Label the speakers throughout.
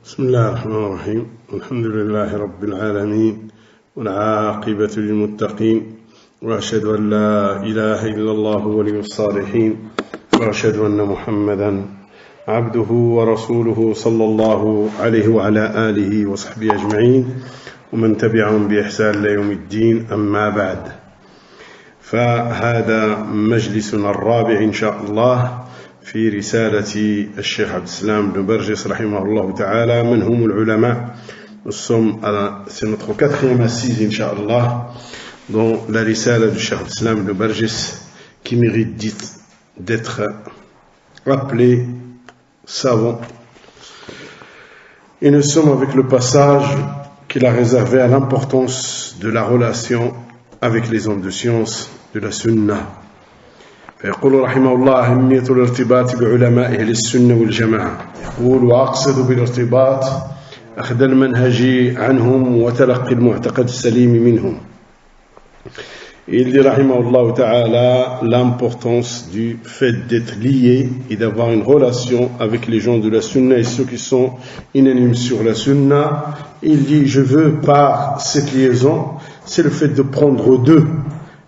Speaker 1: بسم الله الرحمن الرحيم. الحمد لله رب العالمين والعاقبة للمتقين، وأشهد أن لا إله إلا الله ولي الصالحين، وأشهد أن محمدا عبده ورسوله صلى الله عليه وعلى آله وصحبه أجمعين ومن تبعهم بإحسان ليوم الدين. أما بعد، فهذا مجلسنا الرابع إن شاء الله في رسالة الشيخ عبد السلام بن برجس رحمه الله تعالى من هم العلماء. C'est notre quatrième assise Inch'Allah dans la risala du Cheikh Abd Salam ibn Barjis qui mérite d'être appelé savant. Et nous sommes avec le passage qu'il a réservé à l'importance de la relation avec les hommes de science de la Sunna. فيقول رحمه الله أهمية الارتباط بعلماء أهل السنة والجماعة. يقول: وأقصد بالارتباط أخذ المنهج عنهم وتلقي المعتقد السليم منهم. Il dit rahimahullah ta'ala l'importance du fait d'être lié et d'avoir une relation avec les gens de la sunna et ceux qui sont unanimes sur la sunna. Il dit: je veux par cette liaison, c'est le fait de prendre d'eux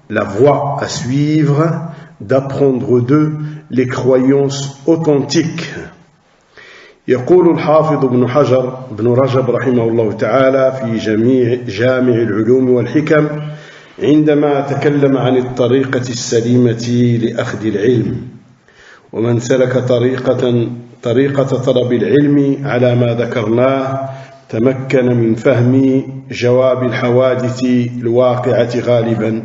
Speaker 1: la voie à suivre, d'apprendre d'eux les croyances authentiques. يقول الحافظ ابن حجر بن رجب رحمه الله تعالى في جامع العلوم والحكم عندما تكلم عن الطريقة السليمة لأخذ العلم: ومن سلك طريقة طلب العلم على ما ذكرناه تمكن من فهم جواب الحوادث الواقعة غالبا،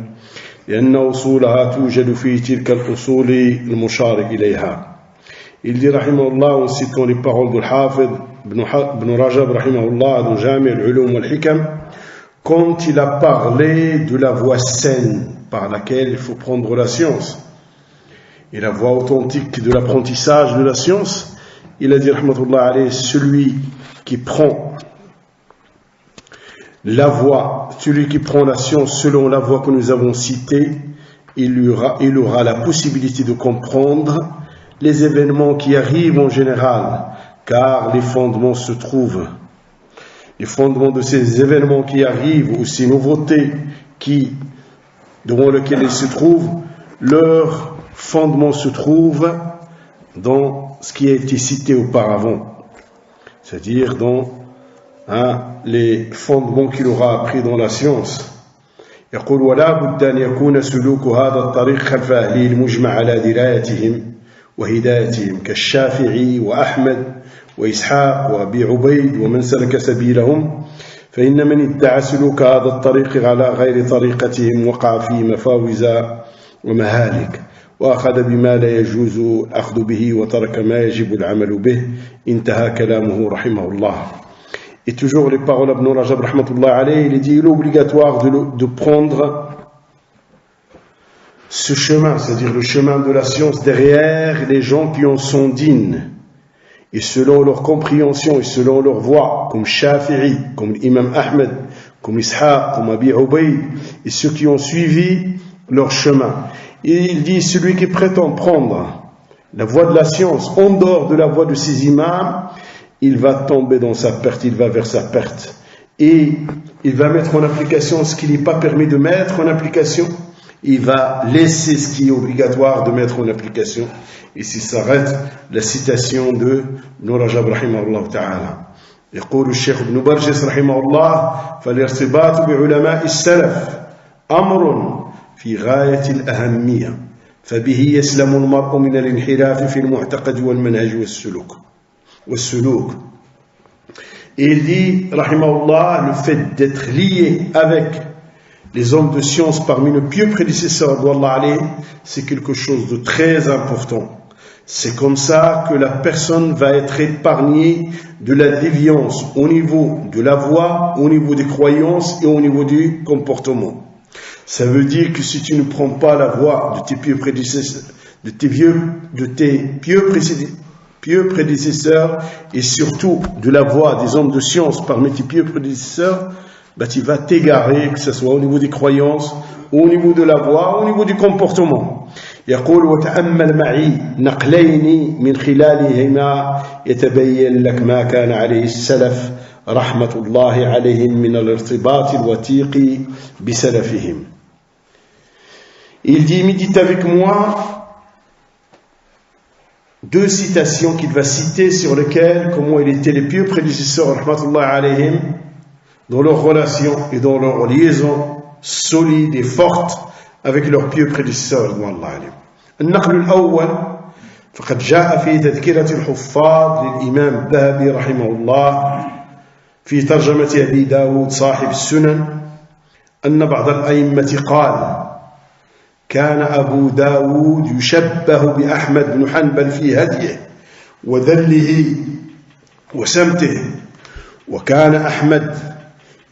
Speaker 1: لأن أصولها توجد في تلك الأصول المشار إليها. Il dit rahimahullah, en citant les paroles de l'Hafid ibn Rajab rahimahullah dans Jami' al-Ulum wal-Hikam, quand il a parlé de la voie saine par laquelle il faut prendre la science et la voie authentique de l'apprentissage de la science, il a dit rahmatullah alayhi: celui qui prend la voie, celui qui prend la science selon la voie que nous avons citée, il aura la possibilité de comprendre les événements qui arrivent en général, car les fondements se trouvent. Les fondements de ces événements qui arrivent, ou ces nouveautés devant lesquelles ils se trouvent, leur fondement se trouve dans ce qui a été cité auparavant, c'est-à-dire dans les fondements qu'il aura appris dans la science. يقول: ولا بد أن يكون سلوك هذا الطريق خلف أهله المجمع على درايتهم وهدايتهم كالشافعي وأحمد وإسحاق وأبي عبيد ومن سلك سبيلهم، فإن من ادعى سلوك هذا الطريق على غير طريقتهم وقع في مفاوز ومهالك، وأخذ بما لا يجوز الأخذ به وترك ما يجب العمل به. انتهى كلامه رحمه الله. Et toujours les paroles d'Ibn Rajab rahmatullah alayhi, il dit: il est obligatoire de prendre ce chemin, c'est-à-dire le chemin de la science, derrière les gens qui en sont dignes et selon leur compréhension et selon leur voie, comme Shafi'i, comme l'imam Ahmed, comme Ishaq, comme Abi Ubayd, et ceux qui ont suivi leur chemin. Et il dit: celui qui prétend prendre la voie de la science en dehors de la voie de ses imams, il va tomber dans sa perte, il va vers sa perte. Et il va mettre en application ce qu'il n'est pas permis de mettre en application. Il va laisser ce qui est obligatoire de mettre en application. Ici s'arrête la citation de Ibn Rajab rahimahullah ta'ala. يقول الشيخ ابن برجس رحمه الله: فالارتباط بعلماء السلف أمر في غاية الأهمية، فبه يسلم المرء من الانحراف في المعتقد والمنهج والسلوك. Et il dit, rahimahullah, le fait d'être lié avec les hommes de science parmi nos pieux prédécesseurs, c'est quelque chose de très important. C'est comme ça que la personne va être épargnée de la déviance au niveau de la voie, au niveau des croyances et au niveau du comportement. Ça veut dire que si tu ne prends pas la voie de tes pieux prédécesseurs, pieux prédécesseurs et surtout de la voie des hommes de science parmi tes pieux prédécesseurs, tu vas t'égarer, que ce soit au niveau des croyances, au niveau de la voix, au niveau du comportement. يقول وتأمل معي نقلين من خلالهما يتبين لك ما كان عليه السلف رحمة الله عليهم من الارتباط الوثيق بسلفهم. Il dit, médite avec moi deux citations qu'il va citer sur lesquelles, comment il était les pieux prédécesseurs, rahmatullah alayhim, dans leur relation et dans leur liaison solide et forte avec leurs pieux prédécesseurs, rahmatullah alayhim. النقل الأول فقد جاء في تذكرة الحفاظ للإمام الذهبي رحمه الله في ترجمة أبي داود صاحب السنن أن بعض الأئمة قال كان أبو داود يشبه بأحمد بن حنبل في هديه وذله وسمته، وكان أحمد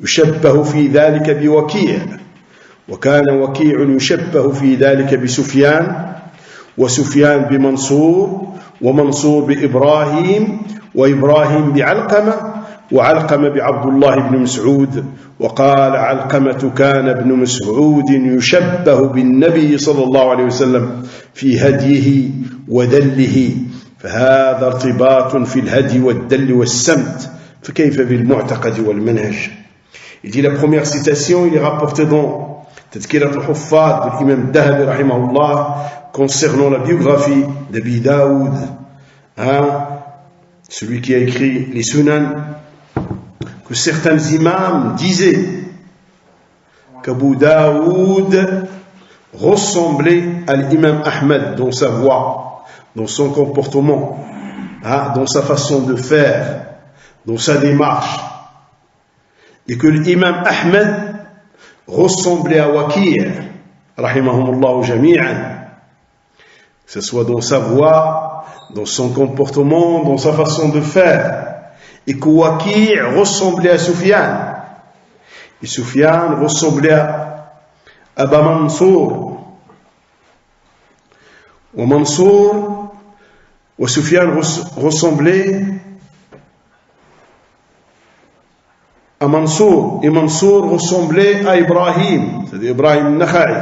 Speaker 1: يشبه في ذلك بوكيع، وكان وكيع يشبه في ذلك بسفيان، وسفيان بمنصور، ومنصور بإبراهيم، وإبراهيم بعلقمة، وعلقمة بعبد الله بن مسعود. وقال علقمة كان ابن مسعود يشبه بالنبي صلى الله عليه وسلم في هديه وذله، فهذا ارتباط في الهدي والدل والسمت، فكيف بالمعتقد والمنهج. Il dit la première citation, il est rapporté dans Tadkirat al-Huffaz de l'imam Dahabi rahimahullah concernant la biographie d'Abi Daoud, celui qui a écrit les Sunan, que certains imams disaient qu'Abu Daoud ressemblait à l'imam Ahmed dans sa voix, dans son comportement, dans sa façon de faire, dans sa démarche, et que l'imam Ahmed ressemblait à Waki' rahimahumullah jami'an, que ce soit dans sa voix, dans son comportement, dans sa façon de faire, et que Waki' ressemblait à Sufyan, et Sufyan ressemblait à Aba Mansour, ou Mansour, ou Sufyan ressemblait à Mansour, et Mansour ressemblait à Ibrahim, c'est-à-dire Ibrahim Nakha'i,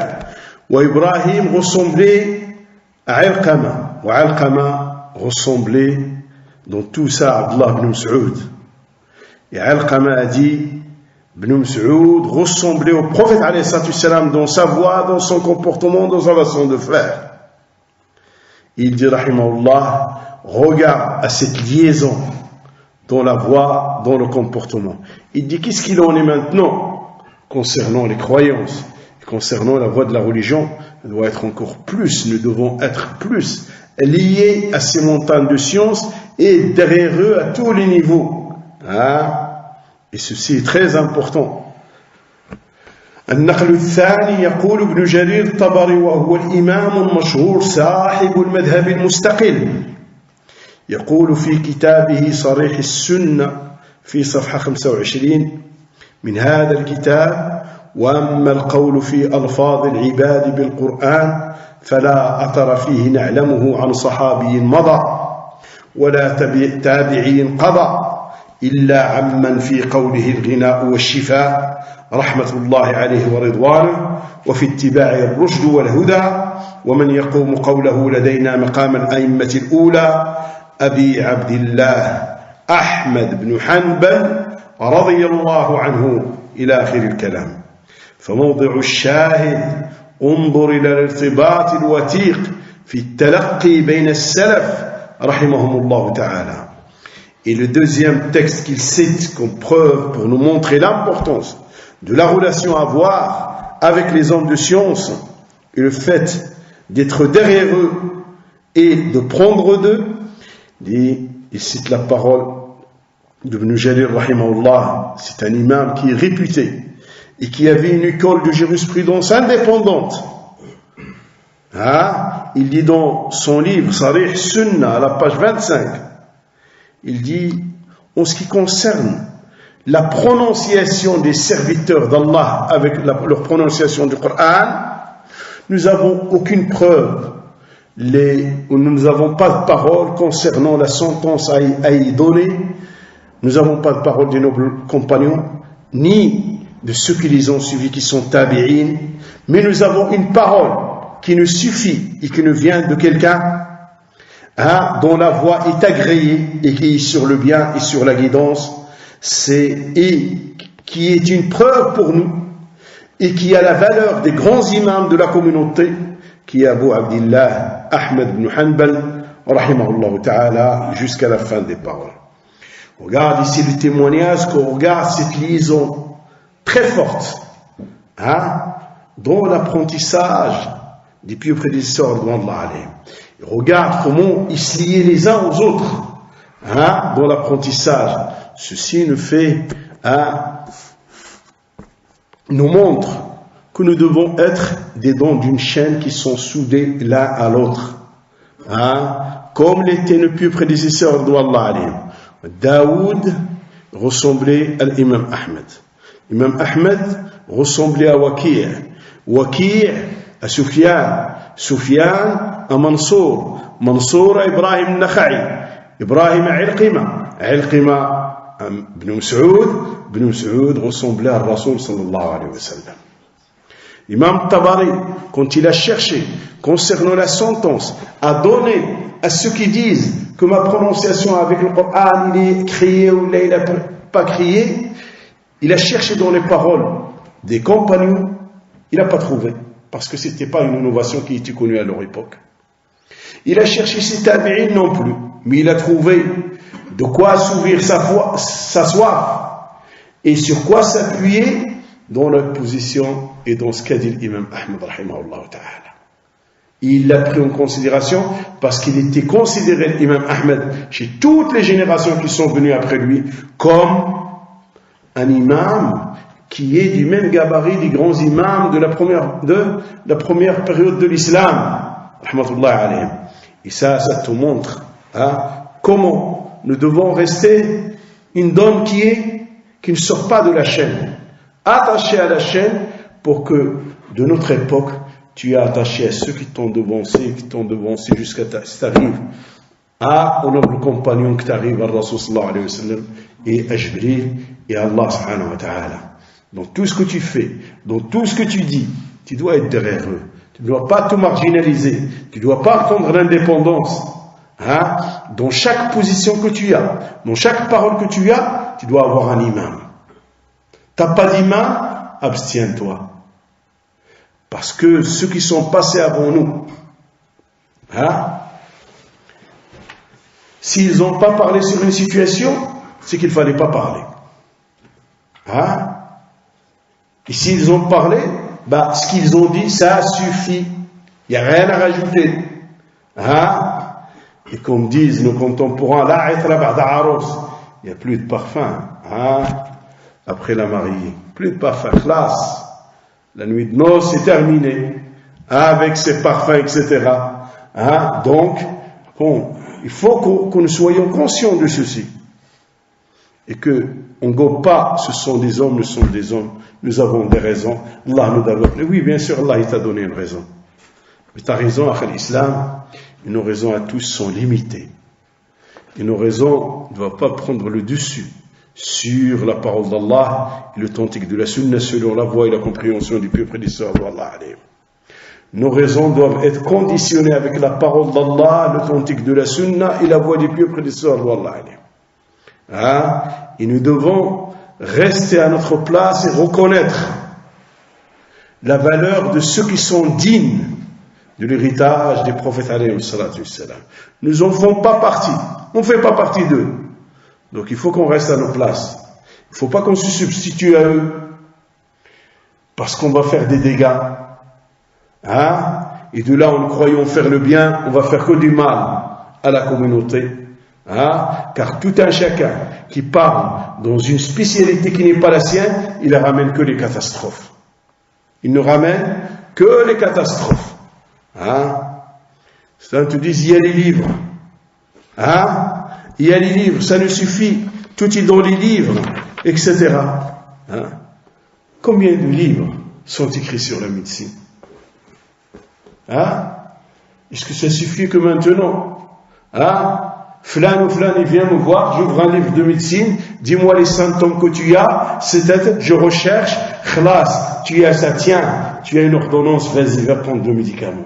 Speaker 1: ou Ibrahim ressemblait à Alqama, ou Alqama ressemblait dans tout ça à Abdullah ibn Mas'ud. Et Alqama a dit, ibn Mas'ud ressemblait au prophète alayhi salam dans sa voix, dans son comportement, dans sa façon de faire. Il dit, rahimahullah, regarde à cette liaison dans la voix, dans le comportement. Il dit, qu'est-ce qu'il en est maintenant concernant les croyances, concernant la voie de la religion? Elle doit être encore plus, nous devons être plus liés à ces montagnes de science et derrière eux à tous les niveaux. Et ceci est très important. النقل الثاني يقول ابن جرير الطبري وهو الإمام المشهور صاحب المذهب المستقل، يقول في كتابه صريح السنة في صفحة 25 من هذا الكتاب: وأما القول في ألفاظ العباد بالقرآن فلا أثر فيه نعلمه عن صحابي مضى ولا تابعي قضى إلا عمن في قوله الغناء والشفاء رحمة الله عليه ورضوانه وفي اتباع الرشد والهدى، ومن يقوم قوله لدينا مقام الأئمة الأولى أبي عبد الله أحمد بن حنبل رضي الله عنه إلى آخر الكلام. فموضع الشاهد انظر إلى الارتباط الوثيق في التلقي بين السلف رحمهم الله تعالى. Et le deuxième texte qu'il cite comme preuve pour nous montrer l'importance de la relation à avoir avec les hommes de science et le fait d'être derrière eux et de prendre d'eux, il cite la parole d'Ibn Jarir rahimahullah. C'est un imam qui est réputé et qui avait une école de jurisprudence indépendante. Il dit dans son livre Sarih Sunna à la page 25, il dit, en ce qui concerne la prononciation des serviteurs d'Allah avec leur prononciation du Coran, nous n'avons aucune preuve, nous n'avons pas de parole concernant la sentence à y donner, nous n'avons pas de parole des nobles compagnons, ni de ceux qui les ont suivis, qui sont tabi'in, mais nous avons une parole qui nous suffit et qui nous vient de quelqu'un dont la voix est agréée et qui est sur le bien et sur la guidance, et qui est une preuve pour nous et qui a la valeur des grands imams de la communauté, qui est Abu Abdillah Ahmed ibn Hanbal, rahimahullah ta'ala, jusqu'à la fin des paroles. Regarde ici le témoignage, qu'on regarde cette liaison très forte, dans l'apprentissage des pieux prédécesseurs de Allah. Regarde comment ils se liaient les uns aux autres, dans l'apprentissage. Ceci nous montre que nous devons être des dents d'une chaîne qui sont soudés l'un à l'autre, comme l'étaient nos pieux prédécesseurs de Allah. Daoud ressemblait à l'imam Ahmed. Imam Ahmed ressemblait à Waki'. Waki' à Sufyan. Sufyan à Mansour. Mansour à Ibrahim Nakha'i. Ibrahim à Ilqima. Ilqima à Ibn Mas'ud. Ibn Mas'ud ressemblait à Rasoul sallallahu alayhi wa sallam. Imam Tabari, quand il a cherché concernant la sentence, a donné à ceux qui disent que ma prononciation avec le Coran, il est crié ou il n'a pas crié, il a cherché dans les paroles des compagnons, il n'a pas trouvé, parce que ce n'était pas une innovation qui était connue à leur époque. Il a cherché ses tabi'in non plus, mais il a trouvé de quoi assouvir sa soif et sur quoi s'appuyer dans la position et dans ce qu'a dit l'imam Ahmed rahimahullah ta'ala. Il l'a pris en considération parce qu'il était considéré, l'imam Ahmed, chez toutes les générations qui sont venues après lui, comme un imam qui est du même gabarit des grands imams de la première période de l'islam, rahmatullah alayhim. Et ça te montre comment nous devons rester une donne qui ne sort pas de la chaîne, attachée à la chaîne, pour que de notre époque tu es attaché à ceux qui t'ont devancé jusqu'à ce que tu arrives au noble compagnon, que tu arrives à Rasul sallallahu alayhi wa sallam et à Jibril et à Allah subhanahu wa ta'ala. Dans tout ce que tu fais, dans tout ce que tu dis, tu dois être derrière eux. Tu ne dois pas te marginaliser. Tu ne dois pas prendre l'indépendance. Dans chaque position que tu as, dans chaque parole que tu as, tu dois avoir un imam. Tu n'as pas d'imam, abstiens-toi. Parce que ceux qui sont passés avant nous, s'ils n'ont pas parlé sur une situation, c'est qu'il ne fallait pas parler. Et s'ils ont parlé, ce qu'ils ont dit, ça suffit. Il n'y a rien à rajouter. Et comme disent nos contemporains, il n'y a plus de parfum. Après la mariée, plus de parfum, classe. La nuit de noces est terminée, avec ses parfums, etc. Donc, il faut que nous soyons conscients de ceci. Et qu'on ne gobe pas, ce sont des hommes, nous sommes des hommes, nous avons des raisons. Allah nous donne. Oui, bien sûr, Allah il t'a donné une raison. Mais tu as raison, à l'islam, et nos raisons à tous sont limitées. Et nos raisons ne doivent pas prendre le dessus sur la parole d'Allah et l'authentique de la sunna selon la voie et la compréhension du pieux prédécesseur d'Allah. Nos raisons doivent être conditionnées avec la parole d'Allah, l'authentique de la sunna et la voie du pieux prédécesseur d'Allah. Et nous devons rester à notre place et reconnaître la valeur de ceux qui sont dignes de l'héritage des prophètes alayhi salatu wassalam. Nous n'en faisons pas partie, on ne fait pas partie d'eux. Donc il faut qu'on reste à nos places. Il ne faut pas qu'on se substitue à eux parce qu'on va faire des dégâts. Et de là, en croyant faire le bien, on va faire que du mal à la communauté. Car tout un chacun qui parle dans une spécialité qui n'est pas la sienne, il ne ramène que les catastrophes. Il ne ramène que les catastrophes. Ça te dit, il y a les livres. Il y a les livres, ça ne suffit. Tout est dans les livres, etc. Combien de livres sont écrits sur la médecine? Est-ce que ça suffit que maintenant Flan ou flan, il vient me voir, j'ouvre un livre de médecine, dis-moi les symptômes que tu as, c'est-à-dire, je recherche, khlas, tu as ça, tiens, tu as une ordonnance, vas-y, va prendre le médicament.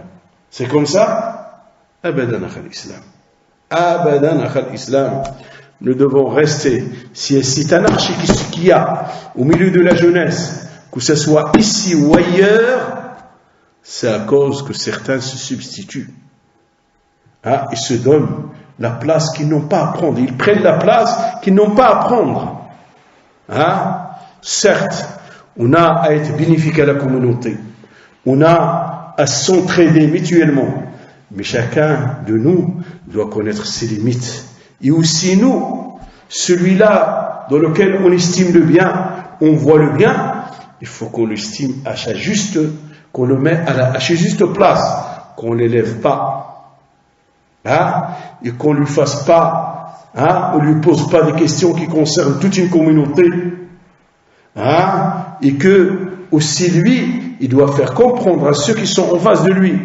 Speaker 1: C'est comme ça? Abadan akhal islam. Abadan akhal islam. Nous devons rester, si c'est anarchie qu'il y a au milieu de la jeunesse, que ce soit ici ou ailleurs, c'est à cause que certains se substituent. Ah, ils se donnent la place qu'ils n'ont pas à prendre. Ils prennent la place qu'ils n'ont pas à prendre. Ah, certes, on a à être bénéfique à la communauté. On a à s'entraider mutuellement. Mais chacun de nous doit connaître ses limites. Et aussi nous, celui-là dans lequel on estime le bien, on voit le bien, il faut qu'on l'estime à sa juste, qu'on le met à sa juste place, qu'on ne l'élève pas. Hein, et qu'on ne lui fasse pas, hein, on ne lui pose pas des questions qui concernent toute une communauté, hein, et que aussi lui, il doit faire comprendre à ceux qui sont en face de lui,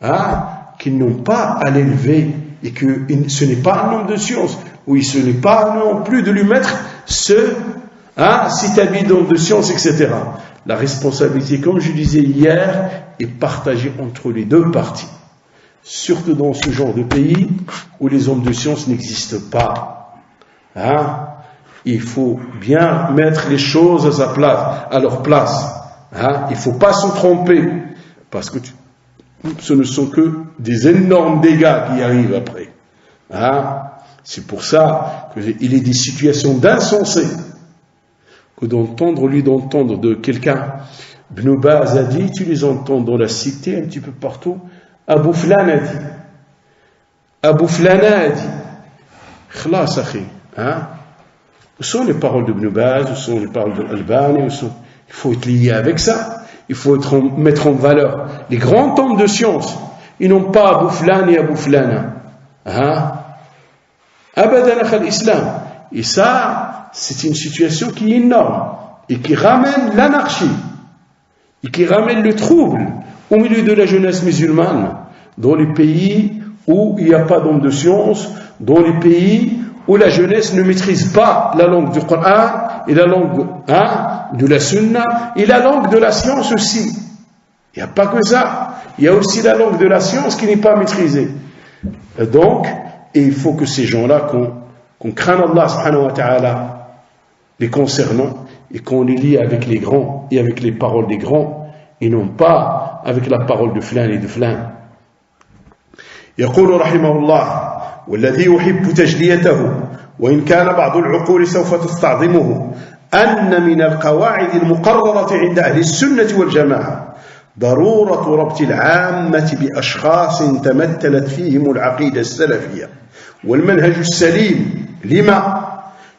Speaker 1: hein, qu'ils n'ont pas à l'élever et que ce n'est pas un homme de science, oui, ce n'est pas non plus de lui mettre cet habit d'homme de science, etc. La responsabilité, comme je disais hier, est partagée entre les deux parties. Surtout dans ce genre de pays où les hommes de science n'existent pas. Hein? Il faut bien mettre les choses à leur place. Hein? Il ne faut pas se tromper, parce que ce ne sont que des énormes dégâts qui arrivent après. Hein? C'est pour ça qu'il est des situations d'insensé que d'entendre de quelqu'un. Ibn Baz a dit, tu les entends dans la cité un petit peu partout. Abu Flan a dit. Abu Flana a dit. Khlas, akhi. Hein? Où sont les paroles d'Ibn Baz? Où sont les paroles d'Al-Albani? Il faut être lié avec ça. Il faut mettre en valeur les grands hommes de science. Ils n'ont pas Abu Flan et Abu Flana. Hein? Abadan akhal islam. Et ça, c'est une situation qui est énorme et qui ramène l'anarchie et qui ramène le trouble au milieu de la jeunesse musulmane, dans les pays où il n'y a pas d'hommes de science, dans les pays où la jeunesse ne maîtrise pas la langue du Coran et la langue de la Sunna et la langue de la science aussi. Il n'y a pas que ça. Il y a aussi la langue de la science qui n'est pas maîtrisée. Et donc, il faut que ces gens-là, qu'on craigne Allah subhanahu wa ta'ala les concernant et qu'on les lie avec les grands et avec les paroles des grands et non pas avec la parole de flan et de flan. يقول رحمه الله والذي يحب تجليته وإن كان بعض العقول سوف تستعظمه أن من القواعد المقررة عند أهل السنة والجماعة ضرورة ربط العامة بأشخاص تمثلت فيهم العقيدة السلفية والمنهج السليم لما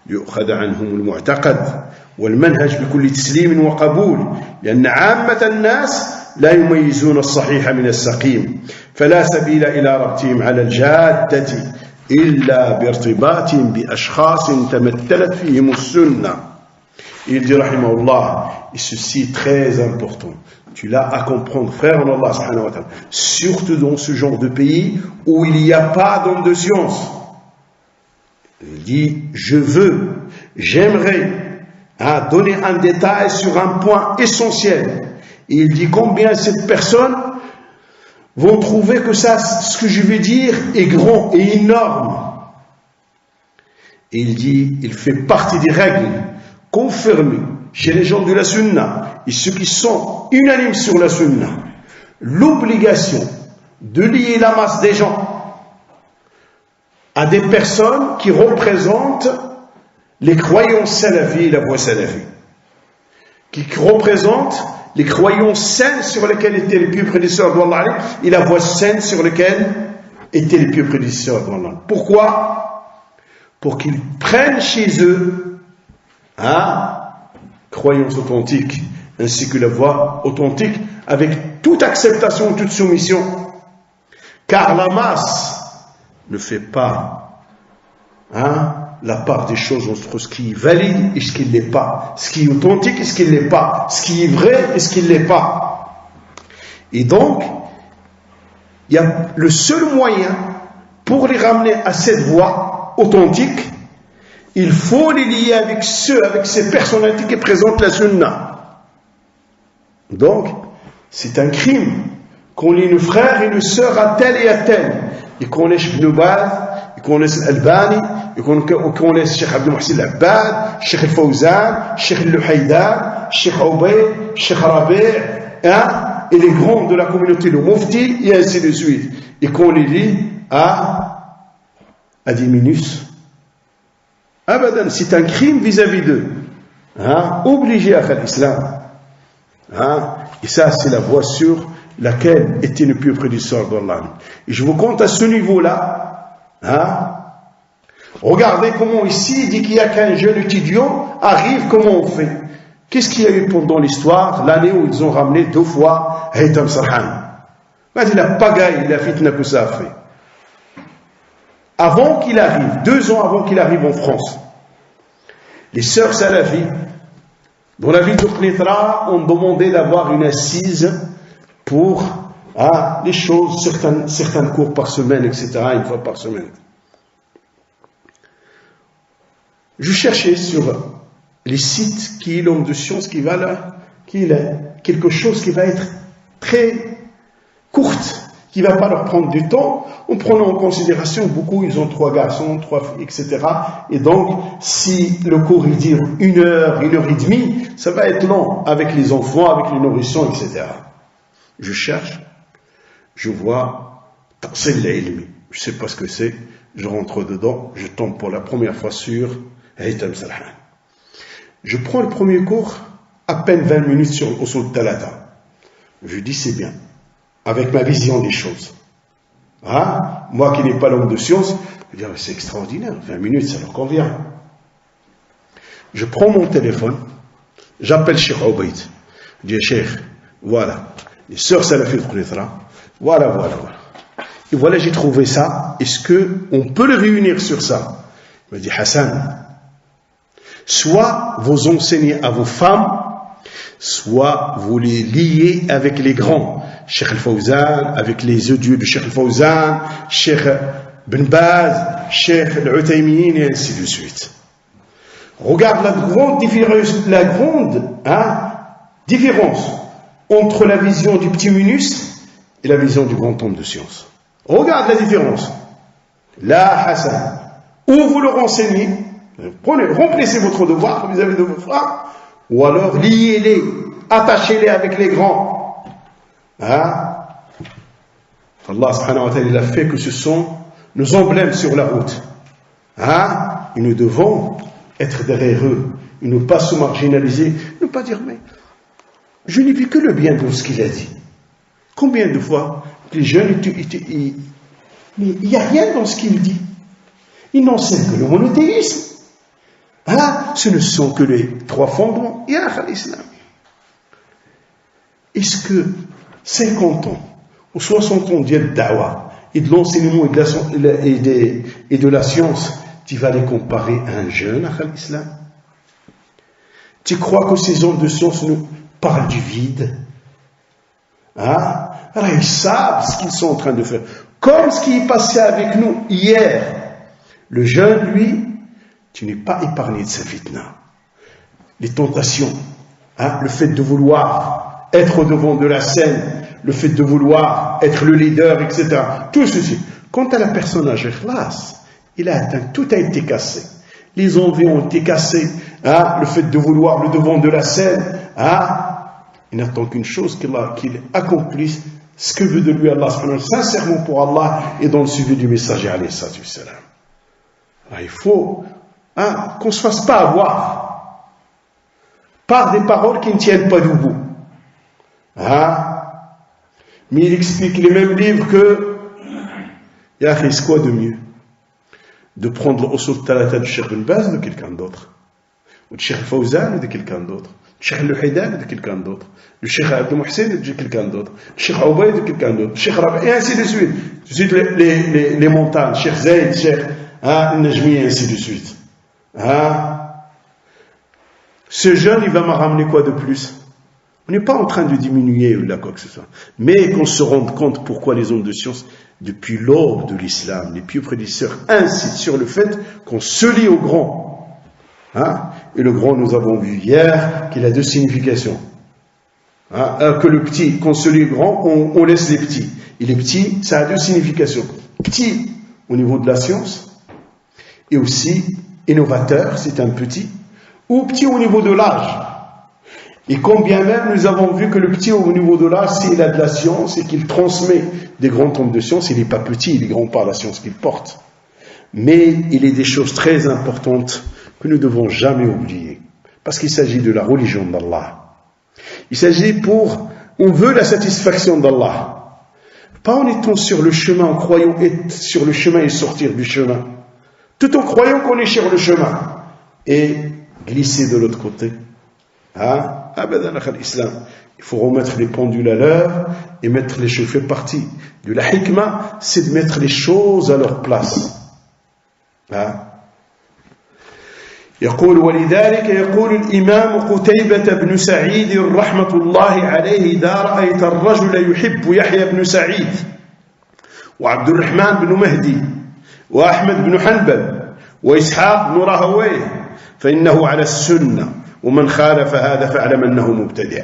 Speaker 1: يؤخذ عنهم المعتقد والمنهج بكل تسليم وقبول لأن عامة الناس لا يميزون الصحيح من السقيم فلا سبيل إلى ربطهم على الجادة إلا بارتباطهم بأشخاص تمثلت فيهم السنة. Il dit rahimahullah, et ceci est très important, tu l'as à comprendre frère en Allah subhanahu wa ta'ala, surtout dans ce genre de pays où il n'y a pas d'homme de science. Il dit j'aimerais donner un détail sur un point essentiel. Et il dit combien ces personnes vont trouver que ça, ce que je vais dire est grand et énorme. Et il dit, il fait partie des règles confirmées chez les gens de la Sunna et ceux qui sont unanimes sur la Sunna, l'obligation de lier la masse des gens à des personnes qui représentent les croyances salafis et la voie salafie, qui représentent les croyances saines sur lesquelles étaient les pieux prédécesseurs d'Allah et la voie saine sur lesquelles étaient les pieux prédécesseurs d'Allah. Pourquoi? Pour qu'ils prennent chez eux croyance authentique ainsi que la voie authentique avec toute acceptation, toute soumission, car la masse ne fait pas la part des choses entre ce qui est valide et ce qui ne l'est pas, ce qui est authentique et ce qui ne l'est pas, ce qui est vrai et ce qui ne l'est pas. Et donc, il y a le seul moyen pour les ramener à cette voie authentique, il faut les lier avec ces personnalités qui présentent la sunna. Donc, c'est un crime qu'on lie nos frères et nos sœurs à tel et à tel. Ils connaissent Ibn Baz, ils connaissent Al-Albani, ils connaissent Cheikh Abdel Mohsin Al-Abbad, Cheikh Al-Fawzan, Cheikh Al-Luhaydan, Cheikh Ubayd, Cheikh Rabi', et les grands de la communauté, le Mufti, et ainsi de suite. Et qu'on les lie à des minus. Abadan, c'est un crime vis-à-vis d'eux. Obligé à faire l'islam. Et ça, c'est la voie sur laquelle était le plus prédécesseur d'Allah. Et je vous compte à ce niveau-là. Regardez comment ici, il dit qu'il n'y a qu'un jeune étudiant arrive, comment on fait? Qu'est-ce qu'il y a eu pendant l'histoire, l'année où ils ont ramené 2 fois Haytham Sarhan? La pagaille, la fitna que ça a fait. Avant qu'il arrive, 2 ans avant qu'il arrive en France, les sœurs Salafi, dans la ville de Knitra, ont demandé d'avoir une assise pour les choses, certains cours par semaine, etc., 1 fois par semaine. Je cherchais sur les sites qui est l'homme de science qui va là, qui est quelque chose qui va être très courte, qui ne va pas leur prendre du temps, en prenant en considération, beaucoup, ils ont 3 garçons, 3 filles, etc. Et donc, si le cours il dure 1 heure, 1 heure et demie, ça va être long avec les enfants, avec les nourrissons, etc. Je cherche, je vois, c'est l'ilmi, je ne sais pas ce que c'est, je rentre dedans, je tombe pour la première fois sur Haytham Sarhan. Je prends le premier cours, à peine 20 minutes sur Usul Talata. Je dis c'est bien, avec ma vision des choses. Moi qui n'ai pas l'homme de science, je dis c'est extraordinaire, 20 minutes ça leur convient. Je prends mon téléphone, j'appelle Cheikh Ubayd. Je dis Cheikh, voilà, les sœurs Salafi de Knitra, voilà. Et voilà, j'ai trouvé ça, est-ce qu'on peut le réunir sur ça? Il me dit Hassan, soit vous enseignez à vos femmes, soit vous les liez avec les grands. Cheikh Al-Fawzan, avec les odieux de Cheikh Al-Fawzan, Cheikh Ben Baz, Cheikh Al-Uthaymin, et ainsi de suite. Regarde la grande différence entre la vision du petit minus et la vision du grand homme de science. Regarde la différence. Là, Hassan, ou vous leur enseignez, remplissez votre devoir vis-à-vis de vos frères, ou alors liez-les, attachez-les avec les grands. Allah subhanahu wa ta'ala, il a fait que ce sont nos emblèmes sur la route. Et nous devons être derrière eux, et ne pas se marginaliser, ne pas dire mais je n'ai vu que le bien de ce qu'il a dit. Combien de fois les jeunes, mais il n'y a rien dans ce qu'il dit. Ils n'enseignent que le monothéisme. Ce ne sont que les 3 fondements. L'islam. Est-ce que 50 ans ou 60 ans de da'wah et de l'enseignement et de la science, tu vas les comparer à un jeune à l'islam? Tu crois que ces hommes de science nous parlent du vide? Alors ils savent ce qu'ils sont en train de faire. Comme ce qui est passé avec nous hier. Le jeune, lui, tu n'es pas épargné de sa fitna. Les tentations, le fait de vouloir être au devant de la scène, le fait de vouloir être le leader, etc. Tout ceci. Quant à la personne à Ikhlas, il a atteint, tout a été cassé. Les envies ont été cassées, le fait de vouloir le devant de la scène, il n'attend qu'une chose, qu'il accomplisse ce que veut de lui Allah, sincèrement pour Allah et dans le suivi du messager alayhi salatu wassalam. Alors, il faut qu'on ne se fasse pas avoir par des paroles qui ne tiennent pas debout. Mais il explique les mêmes livres que c'est quoi de mieux de prendre l'usul talata du Cheikh Ben Baz ou de quelqu'un d'autre, ou de Cheikh Fawzan ou de quelqu'un d'autre, du Cheikh Al-Luhaydan ou de quelqu'un d'autre, du Cheikh Abdel Mohsin ou de quelqu'un d'autre, du Cheikh Ubayd ou de quelqu'un d'autre, du Cheikh Rabi', et ainsi de suite. De suite les montagnes, Cheikh Zayd, Cheikh Najmi, et ainsi de suite. Ce jeune, il va me ramener quoi de plus? On n'est pas en train de diminuer ou là quoi que ce soit, mais qu'on se rende compte pourquoi les hommes de science depuis l'aube de l'islam, les pieux prédécesseurs incitent sur le fait qu'on se lie au grand. Et le grand, nous avons vu hier qu'il a deux significations. Que le petit, qu'on se lie au grand, on laisse les petits. Et les petits, ça a deux significations. Petit au niveau de la science, et aussi innovateur, c'est un petit, ou petit au niveau de l'âge. Et combien même nous avons vu que le petit au niveau de l'âge, s'il a de la science et qu'il transmet des grands tombes de science, il n'est pas petit, il est grand par la science qu'il porte. Mais il est des choses très importantes que nous ne devons jamais oublier. Parce qu'il s'agit de la religion d'Allah. Il s'agit on veut la satisfaction d'Allah. Pas en étant sur le chemin, en croyant être sur le chemin et sortir du chemin. Tout en croyant qu'on est sur le chemin. Et glisser de l'autre côté. Il faut remettre les pendules à l'heure et mettre les choses. Fait partie de la hikmah, c'est de mettre les choses à leur place. يقول ولذلك يقول الإمام قتيبة بن سعيد رحمة الله عليه إذا رأيت الرجل يحب يحيى بن سعيد وعبد الرحمن بن مهدي وأحمد بن حنبل وإسحاق بن راهويه فإنه على السنة ومن خالف هذا فاعلم أنه مبتدع.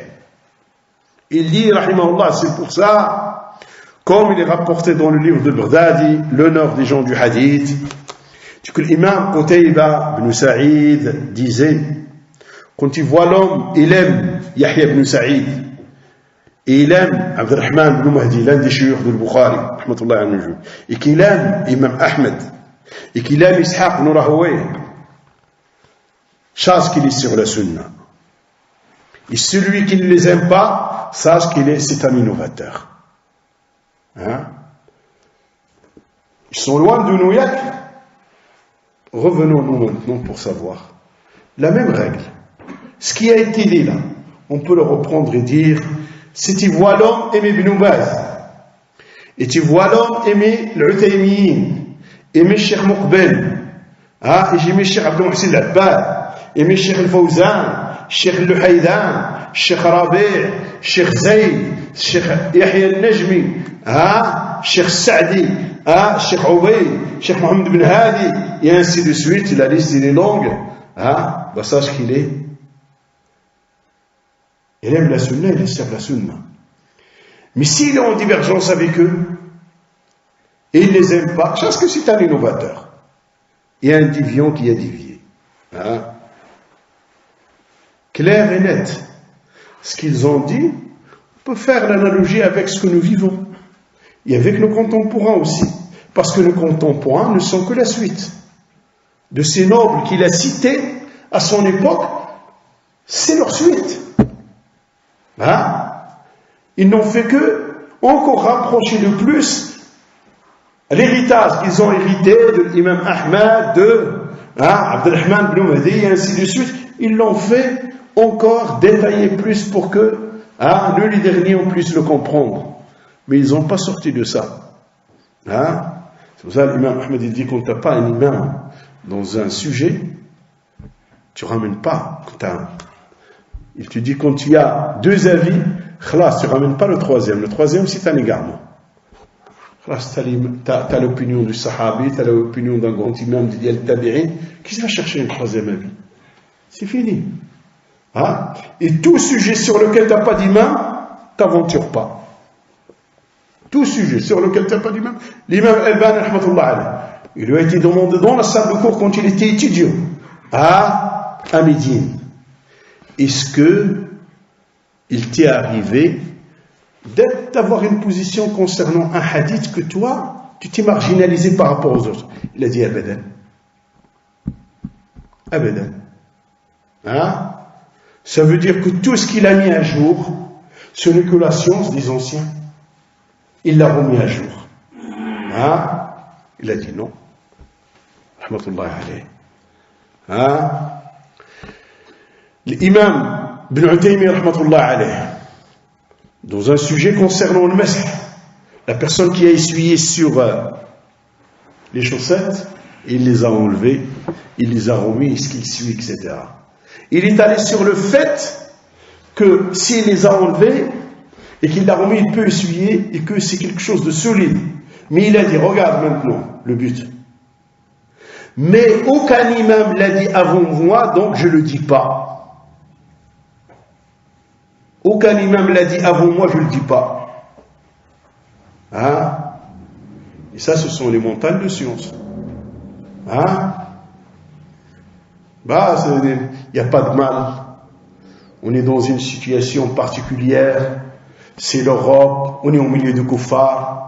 Speaker 1: Il dit, rahimahullah, c'est pour ça, comme il est rapporté dans le livre de Baghdadi, l'honneur des gens du hadith, que l'imam Qutayba ibn Sa'id disait, quand il voit l'homme, il aime Yahya ibn Sa'id, et il aime Abdurrahman ibn Mahdi, l'un des chouïrs de Bukhari, rahmatullah alayhi, et qu'il aime Imam Ahmed, et qu'il aime Ishaq ibn Rahawayh, sache qu'il est sur la sunna. Et celui qui ne les aime pas, sache c'est un innovateur. Ils sont loin de nous, revenons-nous maintenant pour savoir. La même règle. Ce qui a été dit là, on peut le reprendre et dire, si tu vois l'homme aimer Ibn Baz, et tu vois l'homme aimer l'Utaymiyin, aimer Cheikh Muqbil, et aimer Cheikh Abdul Muhsin al-Abbad, aimer Cheikh al-Fawzan, Cheikh al-Luhaydan, Cheikh Rabi', Cheikh Zayd, Cheikh Yahya al-Najmi, Cheikh Sa'di, Cheikh Ubayd, Cheikh Mohammed ibn Hadi, et ainsi de suite, la liste est longue, sache qu'il est. Il aime la sunna, il sert la sunna. Mais s'il est en divergence avec eux, et il ne les aime pas, sache que c'est un innovateur. Il y a un déviant qui a dévié. Clair et net. Ce qu'ils ont dit, on peut faire l'analogie avec ce que nous vivons. Et avec nos contemporains aussi. Parce que nos contemporains ne sont que la suite de ces nobles qu'il a cités à son époque, c'est leur suite. Ils n'ont fait que encore rapprocher de plus l'héritage qu'ils ont hérité de l'imam Ahmad, de Abdurrahman ibn Mahdi, et ainsi de suite. Ils l'ont fait encore détailler plus pour que nous les derniers on puisse le comprendre. Mais ils n'ont pas sorti de ça. C'est pour ça que l'imam Ahmed dit qu'on n'a pas un imam dans un sujet, tu ne ramènes pas. Il te dit quand il y a deux avis, tu ne ramènes pas le troisième. Le troisième, c'est un égarement. Tu as l'opinion du sahabi, tu as l'opinion d'un grand imam de Al-Tabi'in, qui va chercher un troisième avis? C'est fini. Et tout sujet sur lequel tu n'as pas d'imam, t'aventures pas. Tout sujet sur lequel tu n'as pas d'imam. L'imam Al-Albani, rahmatullah alayhi, il lui a été demandé dans la salle de cours quand il était étudiant à Médine. Est-ce que il t'est arrivé d'avoir une position concernant un hadith que toi, tu t'es marginalisé par rapport aux autres? Il a dit abadan. Abadan. Ça veut dire que tout ce qu'il a mis à jour, ce n'est que la science des anciens. Il l'a remis à jour. Il a dit non. Rahmatullah alayhi. L'imam Ibn Utaymi, rahmatullah alayhi, dans un sujet concernant le masih, la personne qui a essuyé sur les chaussettes, il les a enlevées, il les a remis, ce qu'il essuie, etc. Il est allé sur le fait que s'il les a enlevés et qu'il l'a remis, il peut essuyer et que c'est quelque chose de solide. Mais il a dit, regarde maintenant le but. Mais aucun imam l'a dit avant moi, donc je ne le dis pas. Aucun imam l'a dit avant moi, je ne le dis pas. Hein? Et ça, ce sont les montagnes de science. Hein? Bah, il n'y a pas de mal. On est dans une situation particulière. C'est l'Europe. On est au milieu du kuffar.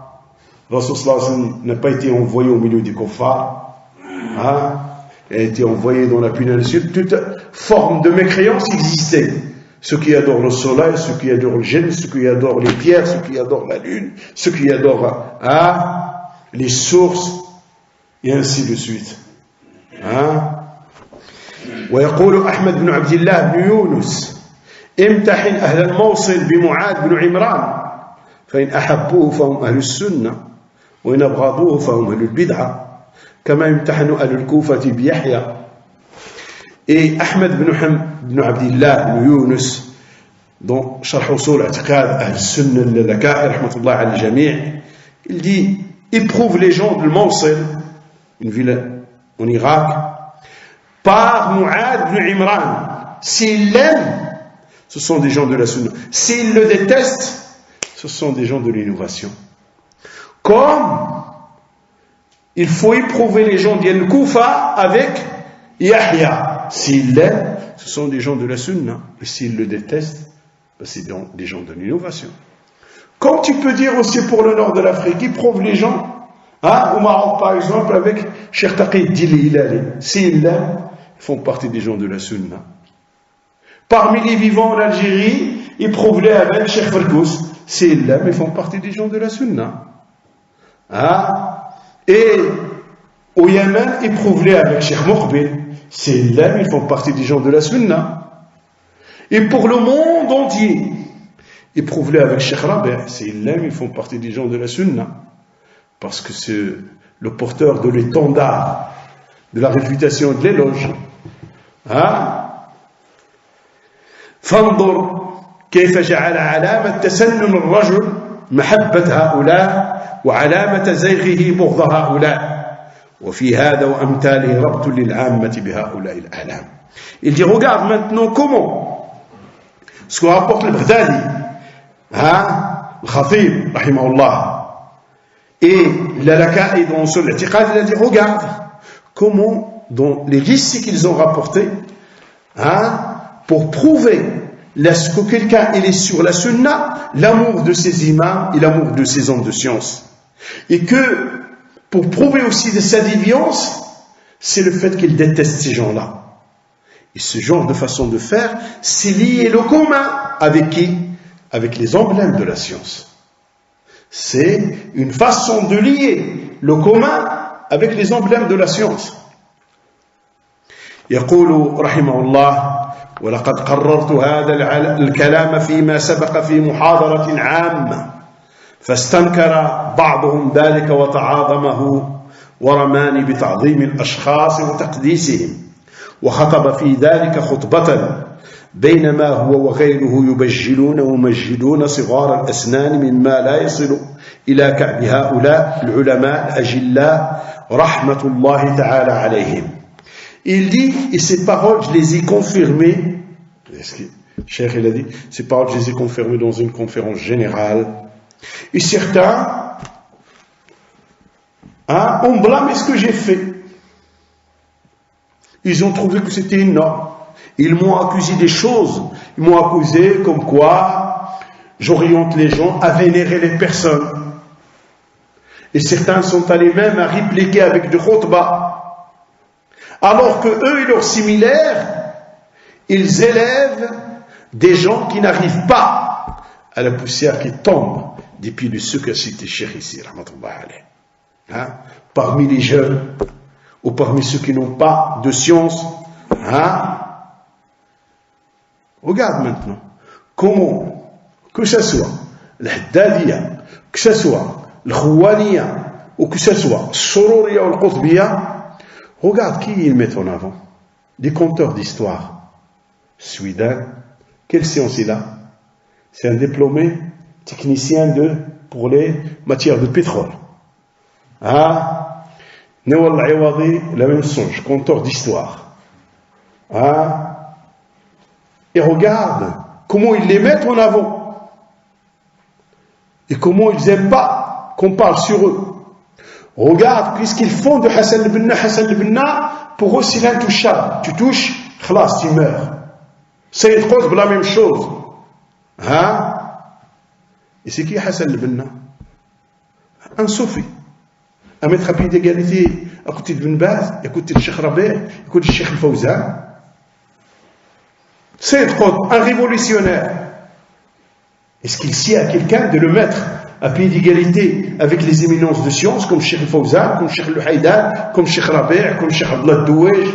Speaker 1: Rasul sallallahu alayhi wa sallam n'a pas été envoyé au milieu des kuffar. Hein? Il a été envoyé dans la péninsule. Toute forme de mécréance existait. Ceux qui adorent le soleil, ceux qui adorent le gène, ceux qui adorent les pierres, ceux qui adorent la lune, ceux qui adorent les sources, et ainsi de suite. Hein? ويقول أحمد بن عبد الله بن يونس امتحن أهل الموصل بمعاذ بن عمران فإن أحبوه فهم أهل السنة وإن أبغضوه فهم أهل البدعة كما يمتحن أهل الكوفة بيحيى. Et Ahmed bin Abdillah bin Yunus, dans Sharh Usul I'tiqad Ahl-Sunnah al-Laka'i, rahmatullah al-Jami', il dit, éprouve les gens de Mawsil, une ville en Irak, par Mu'ad bin Imran. S'ils l'aiment, ce sont des gens de la Sunna. S'ils le détestent, ce sont des gens de l'innovation. Comme il faut éprouver les gens d'Yal Koufa avec Yahya. S'ils l'aiment, ce sont des gens de la Sunna. Et s'ils le détestent, c'est des gens de l'innovation. Comme tu peux dire aussi pour le nord de l'Afrique, éprouve les gens, au Maroc par exemple, avec Cheikh Taqi Dili. S'ils l'aiment, ils font partie des gens de la Sunna. Parmi les vivants en Algérie, éprouve-les avec Cheikh Farkous. S'ils l'aiment, ils font partie des gens de la Sunna. Et au Yémen, éprouve-les avec Cheikh Moukbil. S'ils l'aiment, ils font partie des gens de la Sunna. Et pour le monde entier, éprouve-les avec Cheikh Rabi'. S'ils l'aiment, ils font partie des gens de la Sunna. Parce que c'est le porteur de l'étendard, de la réfutation de l'éloge. فانظر كيف جعل علامة تسنن الرجل محبة هؤلاء وعلامة زيغه بغض هؤلاء وفي هذا وأمثاله ربط للعامة بهؤلاء الأعلام. Il dit, regarde maintenant comment ce qu'on rapporte le Baghdadi, le Khatib, rahimahullah, et l'Alaka'i dans Usul I'tiqad, il a dit, regarde comment dans les récits qu'ils ont rapportés, pour prouver que quelqu'un il est sur la sunna, l'amour de ses imams et l'amour de ses hommes de science. Et que, pour prouver aussi de sa déviance, c'est le fait qu'il déteste ces gens-là. Et ce genre de façon de faire, c'est lié le commun avec qui? Avec les emblèmes de la science. C'est une façon de lier le commun avec les emblèmes de la science. يقول رحمه الله ولقد قررت هذا الكلام فيما سبق في محاضرة عامة فاستنكر بعضهم ذلك وتعاظمه ورماني بتعظيم الأشخاص وتقديسهم وخطب في ذلك خطبة بينما هو وغيره يبجلون ومجدون صغار الأسنان مما لا يصل إلى كعب هؤلاء العلماء الأجلاء رحمة الله تعالى عليهم. Il dit, et ces paroles, je les ai confirmées, Cheikh il a dit, ces paroles, je les ai confirmées dans une conférence générale, et certains ont blâmé ce que j'ai fait. Ils ont trouvé que c'était énorme. Ils m'ont accusé des choses. Ils m'ont accusé comme quoi j'oriente les gens à vénérer les personnes. Et certains sont allés même à répliquer avec du khutbah. Alors que eux et leurs similaires, ils élèvent des gens qui n'arrivent pas à la poussière qui tombe des pieds de ceux que cité Cheikh ici, rahmatullah alayh. Parmi les jeunes, ou parmi ceux qui n'ont pas de science. Regarde maintenant, comment, que ce soit le Haddadiyya, que ce soit le Khouwaniyya, ou que ce soit le Sururiyya ou le Qutbiyya, regarde qui ils mettent en avant. Des conteurs d'histoire. Soudan, quelle science il a? C'est un diplômé technicien pour les matières de pétrole. Nawal Iwadi, la même songe, conteur d'histoire. Et regarde comment ils les mettent en avant. Et comment ils n'aiment pas qu'on parle sur eux. Regarde, puisqu'ils font de Hassan al-Banna, pour eux c'est l'intouchable. Tu touches, khlas, tu meurs. Sayyid Qutb, la même chose. Et c'est qui Hassan al-Banna? Un soufi. Un mettre à pied d'égalité à côté de Ibn Baz, à côté de Cheikh Rabi', à côté de Cheikh Al-Fawzan. Sayyid Qutb, un révolutionnaire. Est-ce qu'il sied à quelqu'un de le mettre à pied d'égalité avec les éminences de science comme Cheikh Al-Fawzan, comme Cheikh Al-Haydan, comme Cheikh Rabi', comme Cheikh Abdullah Douej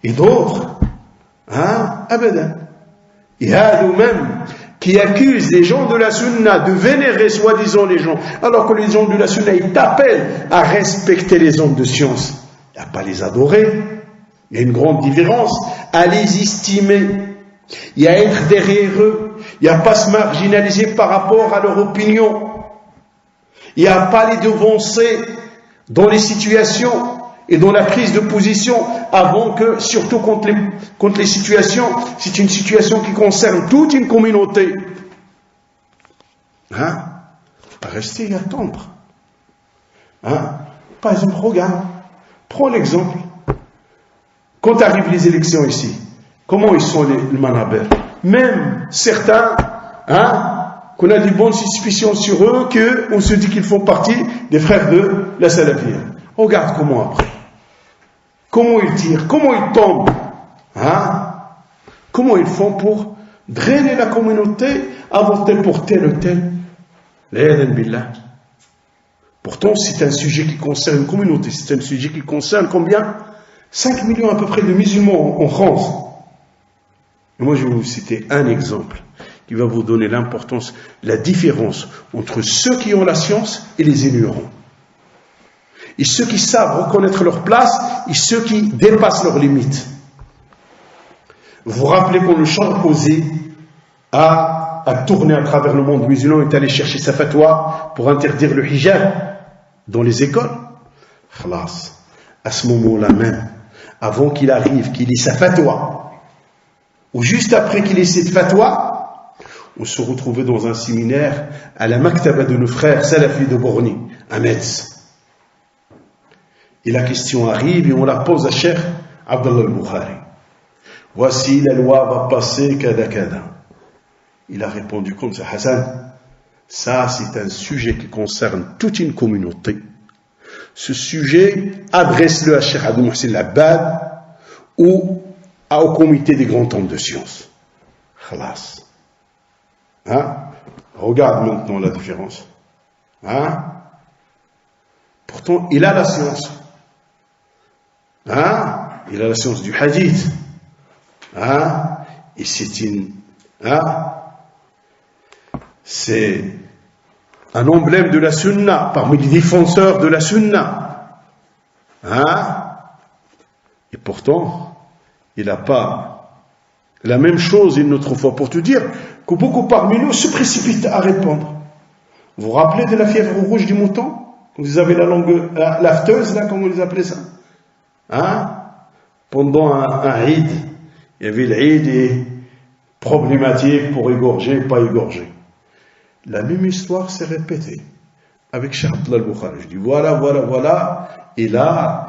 Speaker 1: et d'autres? Abadan. Et hadou même qui accuse les gens de la Sunna de vénérer soi-disant les gens, alors que les gens de la Sunna ils t'appellent à respecter les hommes de science, et à pas les adorer. Il y a une grande différence à les estimer et à être derrière eux, et à pas se marginaliser par rapport à leur opinion, et à pas les devancer dans les situations et dans la prise de position, avant que, surtout contre les situations, c'est une situation qui concerne toute une communauté. Rester et attendre. Par exemple, regarde, prends l'exemple. Quand arrivent les élections ici, comment ils sont les manabers? Même certains, qu'on a des bonnes suspicions sur eux, qu'on se dit qu'ils font partie des frères de la Salafiyya. Regarde comment après. Comment ils tirent, comment ils tombent, comment ils font pour drainer la communauté à voter pour tel ou tel. L'Aden Billah. Pourtant, c'est un sujet qui concerne une communauté, c'est un sujet qui concerne combien? 5 millions à peu près de musulmans en France. Et moi, je vais vous citer un exemple qui va vous donner l'importance, la différence entre ceux qui ont la science et les ignorants. Et ceux qui savent reconnaître leur place et ceux qui dépassent leurs limites. Vous vous rappelez quand le Sarkozy a tourné à travers le monde musulman, est allé chercher sa fatwa pour interdire le hijab dans les écoles? Khalas. À ce moment-là même, avant qu'il arrive, qu'il ait sa fatwa, ou juste après qu'il ait cette fatwa, on se retrouvait dans un séminaire à la Maktaba de nos frères Salafi de Borny, à Metz. Et la question arrive et on la pose à Cheikh Abdallah al-Bukhari. Voici la loi va passer, kada kada. Il a répondu comme ça, Hassan, ça c'est un sujet qui concerne toute une communauté. Ce sujet, adresse-le à Cheikh Abdel Mohsin Al-Abbad ou au comité des grands hommes de science. Khalas. Regarde maintenant la différence. Pourtant, il a la science. Il a la science du hadith. Et c'est un emblème de la sunna, parmi les défenseurs de la sunna. Et pourtant, il n'a pas la même chose une autre fois, pour te dire que beaucoup parmi nous se précipitent à répondre. Vous vous rappelez de la fièvre rouge du mouton? Vous avez la langue lafteuse, là, comment ils appelaient ça? Pendant un Eid, il y avait l'Eid et problématique pour égorger, pas égorger. La même histoire s'est répétée avec Cheikh Abdallah al-Bukhari. Je dis voilà, et là,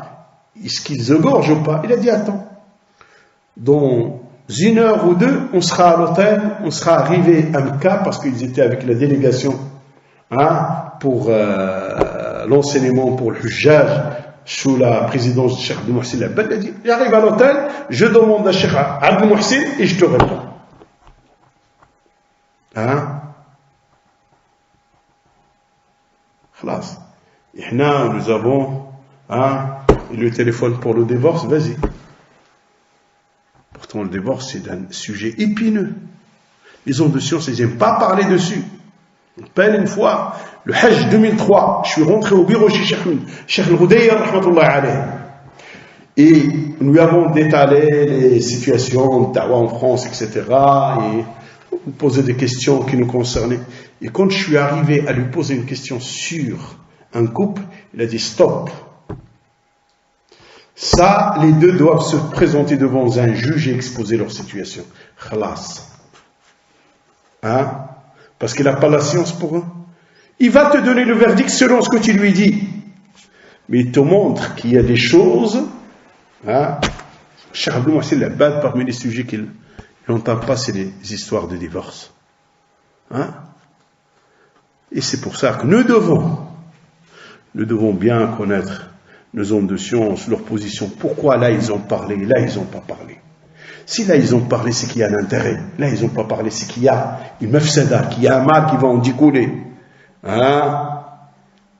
Speaker 1: est-ce qu'ils égorgent ou pas? Il a dit attends, dans 1 heure ou 2, on sera à l'hôtel, on sera arrivé à Mecca parce qu'ils étaient avec la délégation pour l'enseignement pour le Hujjaj sous la présidence de Cheikh Abdel Mohsin Al-Abbad. Il a dit j'arrive à l'hôtel, je demande à Cheikh Abdel Mohsin et je te réponds. Khalas. Et nous avons le téléphone pour le divorce, vas-y. Pourtant, le divorce, c'est un sujet épineux. Les hommes de science, ils n'aiment pas parler dessus. Peine une fois, le Hajj 2003, je suis rentré au bureau chez Cheikh Al-Ghudayr, rahmatullah alayh. Et nous avons détalé les situations de Dawa en France, etc. Et on posait des questions qui nous concernaient. Et quand je suis arrivé à lui poser une question sur un couple, il a dit stop. Ça, les deux doivent se présenter devant un juge et exposer leur situation. Khalas. Hein? Parce qu'il n'a pas la science pour eux. Il va te donner le verdict selon ce que tu lui dis. Mais il te montre qu'il y a des choses. Hein? Cheikh Abdou Mohsin Labad, parmi les sujets qu'il n'entend pas, c'est les histoires de divorce. Hein? Et c'est pour ça que nous devons bien connaître nos hommes de science, leur position. Pourquoi là ils ont parlé, là ils n'ont pas parlé? Si là ils ont parlé, c'est qu'il y a un intérêt. Là ils n'ont pas parlé, c'est qu'il y a une mafsada, qu'il y a un mal qui va en découler. Hein?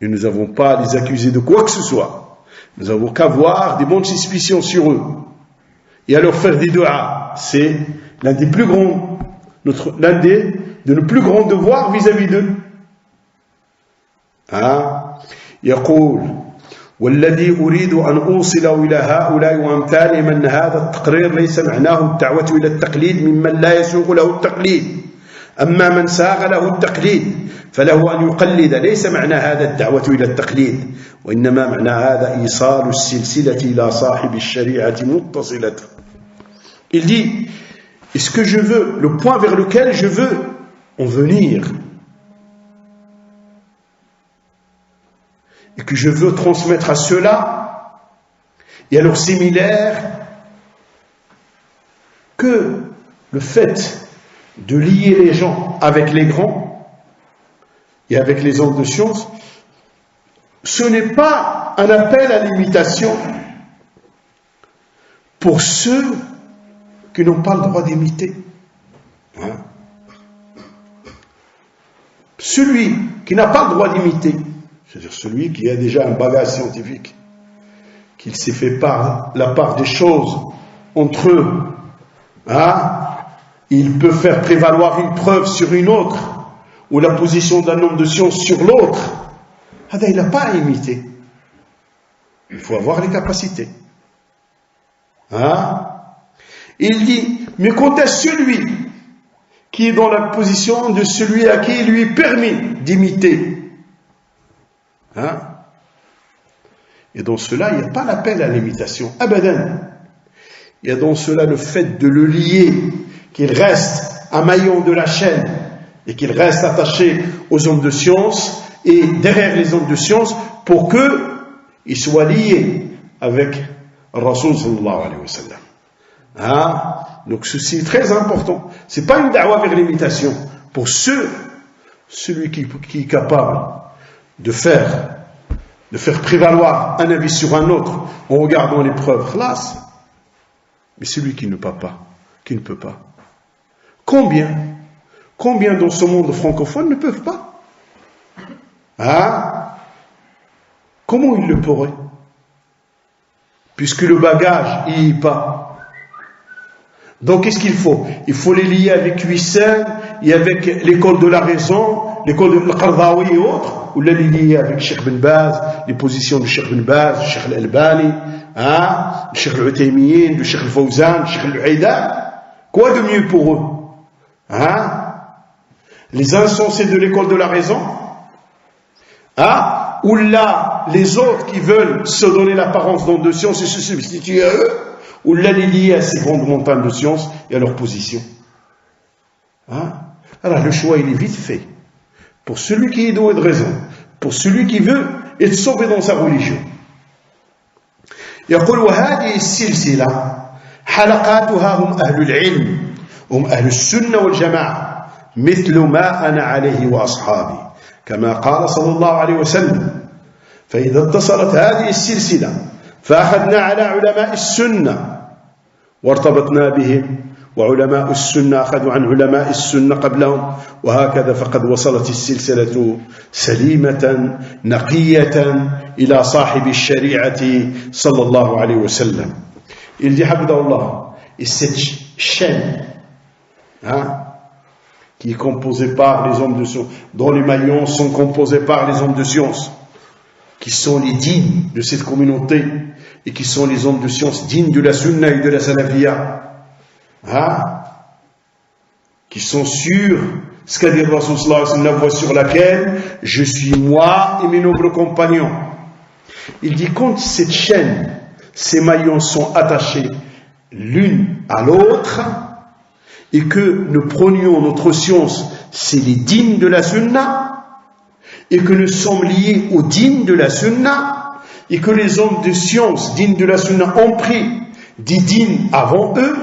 Speaker 1: Et nous n'avons pas à les accuser de quoi que ce soit. Nous n'avons qu'à avoir des bonnes suspicions sur eux et à leur faire des doigts. C'est l'un des plus grands, de nos plus grands devoirs vis-à-vis d'eux. يقول والذي أريد أن أوصله إلى هؤلاء وأمثالهم أن هذا التقرير ليس معناه الدعوة إلى التقليد ممن لا يسوغ له التقليد أما من ساغ له التقليد فله أن يقلد ليس معنى هذا الدعوة إلى التقليد وإنما معنى هذا إيصال السلسلة إلى صاحب الشريعة متصلة. Il dit, est-ce que je veux, le point vers lequel je veux en venir et que je veux transmettre à ceux-là et à leurs similaires que le fait de lier les gens avec les grands et avec les hommes de science, ce n'est pas un appel à l'imitation pour ceux qui n'ont pas le droit d'imiter. Hein? Celui qui n'a pas le droit d'imiter, c'est-à-dire celui qui a déjà un bagage scientifique, qu'il s'est fait la part des choses entre eux, hein? Il peut faire prévaloir une preuve sur une autre, ou la position d'un homme de science sur l'autre. Il n'a pas à imiter. Il faut avoir les capacités. Hein? Il dit, mais quant à celui qui est dans la position de celui à qui il lui est permis d'imiter, hein? Et dans cela, il n'y a pas l'appel à l'imitation. Abadan. Il y a dans cela le fait de le lier, qu'il reste un maillon de la chaîne et qu'il reste attaché aux hommes de science et derrière les hommes de science pour qu'ils soient liés avec Rasul sallallahu alayhi wa sallam. Hein? Donc ceci est très important. Ce n'est pas une da'wa vers l'imitation. Pour celui qui est capable de faire prévaloir un avis sur un autre en regardant les preuves, khlas. Mais celui qui ne peut pas. Combien dans ce monde francophone ne peuvent pas? Hein? Comment ils le pourraient? Puisque le bagage, il n'y est pas. Donc qu'est-ce qu'il faut? Il faut les lier avec Wissam et avec l'école de la raison, l'école de Al-Qardawi et autres, ou les lier avec Cheikh Ben Baz, les positions de Cheikh Ben Baz, Cheikh Al-Albani, hein? Cheikh Al-Utaymiyin, le Cheikh Al-Fawzan, Cheikh Al-Uaïda. Quoi de mieux pour eux? Hein? Les insensés de l'école de la raison, hein? Ou là, les autres qui veulent se donner l'apparence d'hommes de science et se substituer à eux, ou là les lier à ces grandes montagnes de science et à leur position. Hein? Alors le choix il est vite fait. Pour celui qui est doué de raison, pour celui qui veut être sauvé dans sa religion. يقول وهذه السلسلة حلقاتها هم أهل العلم هم أهل السنة والجماعة مثل ما أنا عليه وأصحابي كما قال صلى الله عليه وسلم فإذا اتصلت هذه السلسلة فأخذنا على علماء السنة وارتبطنا بهم وعلماء السنة أخذوا عن علماء السنة قبلهم وهكذا فقد وصلت السلسلة سليمة نقية إلى صاحب الشريعة صلى الله عليه وسلم. Il dit Habdallah, et cette chaîne qui est composée par les hommes de science, dont les maillons sont composés par les hommes de science, qui sont les dignes de cette communauté et qui sont les hommes de science dignes de la sunna et de la salafiyya, qui sont sûrs ce qu'a dit le Rasul sallallahu alayhi wa sallam, la voie sur laquelle je suis moi et mes nobles compagnons. Il dit quand cette chaîne, ces maillons sont attachés l'une à l'autre et que nous prenions notre science, c'est les dînes de la sunna, et que nous sommes liés aux dînes de la sunna, et que les hommes de science, dînes de la sunna, ont pris des dînes avant eux,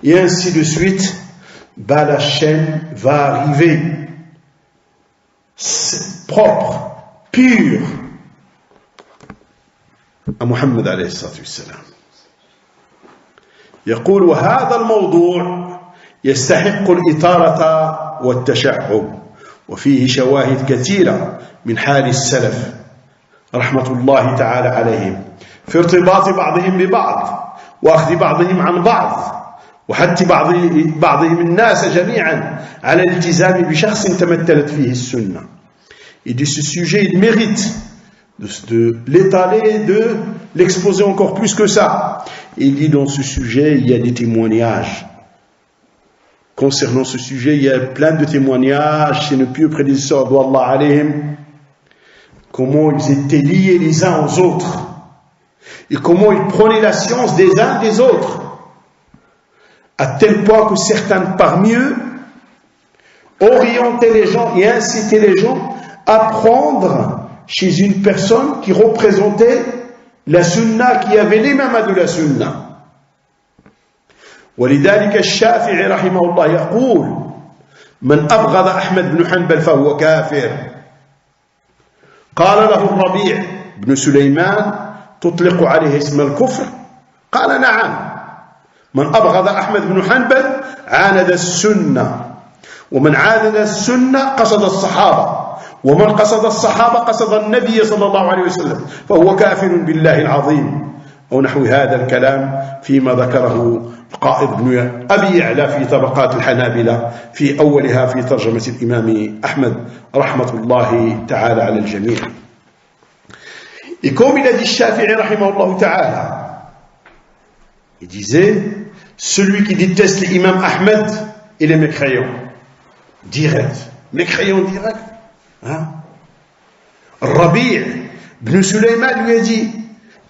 Speaker 1: et ainsi de suite, la chaîne va arriver propre, pure à Muhammad alayhi salatu wassalam. يقول وهذا الموضوع يستحق الإطارة والتشعب وفيه شواهد كثيرة من حال السلف رحمة الله تعالى عليهم في ارتباط بعضهم ببعض وأخذ بعضهم عن بعض وحتى بعضهم الناس جميعا على الالتزام بشخص تمثلت فيه السنة. Et de ce sujet, il mérite de l'étaler, de l'exposer encore plus que ça. Il dit dans ce sujet, il y a des témoignages. Concernant ce sujet, il y a plein de témoignages chez nos pieux prédécesseurs d'Allah alayhim, comment ils étaient liés les uns aux autres et comment ils prenaient la science des uns des autres, à tel point que certains parmi eux orientaient les gens et incitaient les gens à prendre chez une personne qui représentait la sunna, qui avait les mêmes de la sunna. ولذلك الشافعي رحمه الله يقول من أبغض أحمد بن حنبل فهو كافر. قال له الربيع بن سليمان تطلق عليه اسم الكفر؟ قال نعم. من أبغض أحمد بن حنبل عاند السنة، ومن عاند السنة قصد الصحابة، ومن قصد الصحابة قصد النبي صلى الله عليه وسلم، فهو كافر بالله العظيم، أو نحو هذا الكلام فيما ذكره القائد بن أبي يعلى في طبقات الحنابلة في أولها في ترجمة الإمام أحمد رحمة الله تعالى على الجميع. Et comme il a dit Shafi'i rahimahullah ta'ala, il disait, celui qui déteste l'imam Ahmed, il est mécréant. Direct. Mécréant direct. Hein? Rabi' ibn Sulayman lui a dit,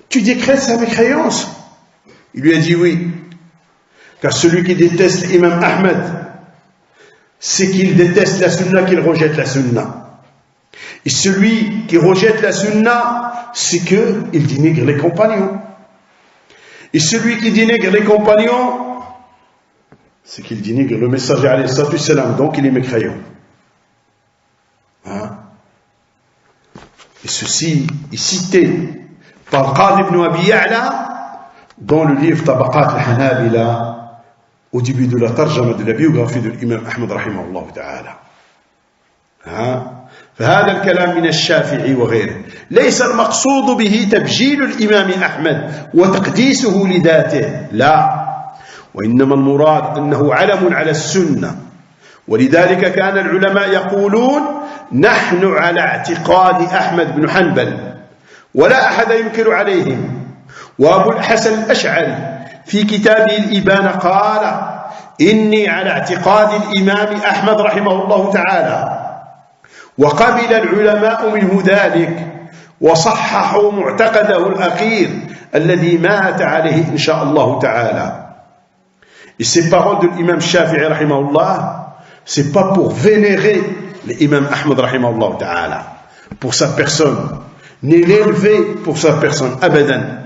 Speaker 1: tu décrètes sa mécréance? Il lui a dit oui. Car celui qui déteste l'imam Ahmed, c'est qu'il déteste la sunna, qu'il rejette la sunna. Et celui qui rejette la sunna, c'est qu'il dénigre les compagnons. Et celui qui dénigre les compagnons, c'est qu'il dénigre le messager alayhi salatu wassalam, donc il est mécréant. Hein? Et ceci est cité par Qadi ibn Abi Ya'la dans le livre Tabaqat al-Hanabila au début de la tarjama de la biographie de l'imam Ahmed rahimahullah ta'ala. فهذا الكلام من الشافعي وغيره ليس المقصود به تبجيل الإمام أحمد وتقديسه لذاته، لا، وإنما المراد أنه علم على السنة. ولذلك كان العلماء يقولون نحن على اعتقاد أحمد بن حنبل ولا أحد ينكر عليهم. وأبو الحسن الأشعري في كتابه الإبانة قال إني على اعتقاد الإمام أحمد رحمه الله تعالى. وقبل العلماء منه ذلك وصححوا معتقده الأخير الذي مات عليه إن شاء الله تعالى. Et ces paroles de l'imam Shafi'i rahimahullah, c'est pas pour vénérer l'imam Ahmed rahimahullah ta'ala, pour sa personne, ni l'élever pour sa personne, abadan.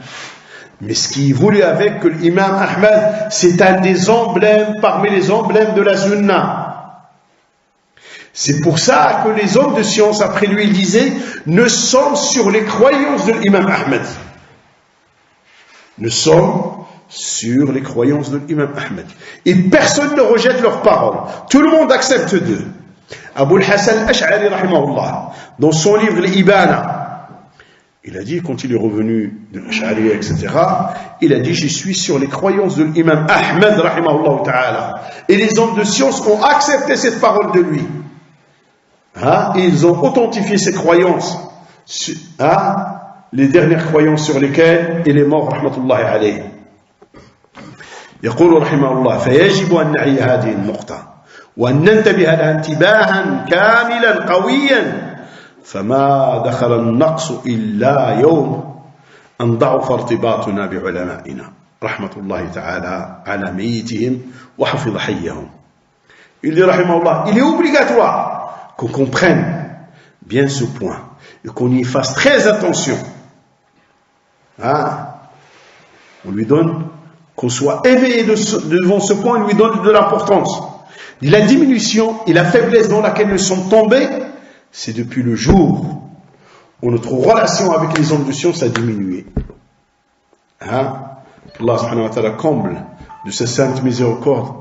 Speaker 1: Mais ce qui est voulu avec que l'imam Ahmed, c'est un des emblèmes parmi les emblèmes de la sunna. C'est pour ça que les hommes de science après lui ils disaient nous sommes sur les croyances de l'imam Ahmed. Nous sommes sur les croyances de l'imam Ahmed. Et personne ne rejette leurs paroles. Tout le monde accepte d'eux. Abu al-Hassan al-Ash'ari rahimahullah, dans son livre l'Ibana, il a dit, quand il est revenu de l'Ash'ari, etc., il a dit, je suis sur les croyances de l'imam Ahmed rahimahullah ta'ala. Et les hommes de science ont accepté cette parole de lui. Hein? Et ils ont authentifié ces croyances, hein? Les dernières croyances sur lesquelles il est mort rahmatullahi alayhi. يقول رحمه الله فيجب أن نعي هذه النقطة وأن ننتبه لها انتباها كاملا قويا فما دخل النقص إلا يوم أن ضعف ارتباطنا بعلمائنا رحمة الله تعالى على ميتهم وحفظ حيهم. Il dit, rahimahullah, il est obligatoire qu'on comprenne bien ce point et qu'on y fasse très attention. Hein? On lui donne, qu'on soit éveillé devant ce point, on lui donne de l'importance. La diminution et la faiblesse dans laquelle nous sommes tombés, c'est depuis le jour où notre relation avec les hommes de science a diminué. Hein? Allah subhanahu wa ta'ala comble de sa sainte miséricorde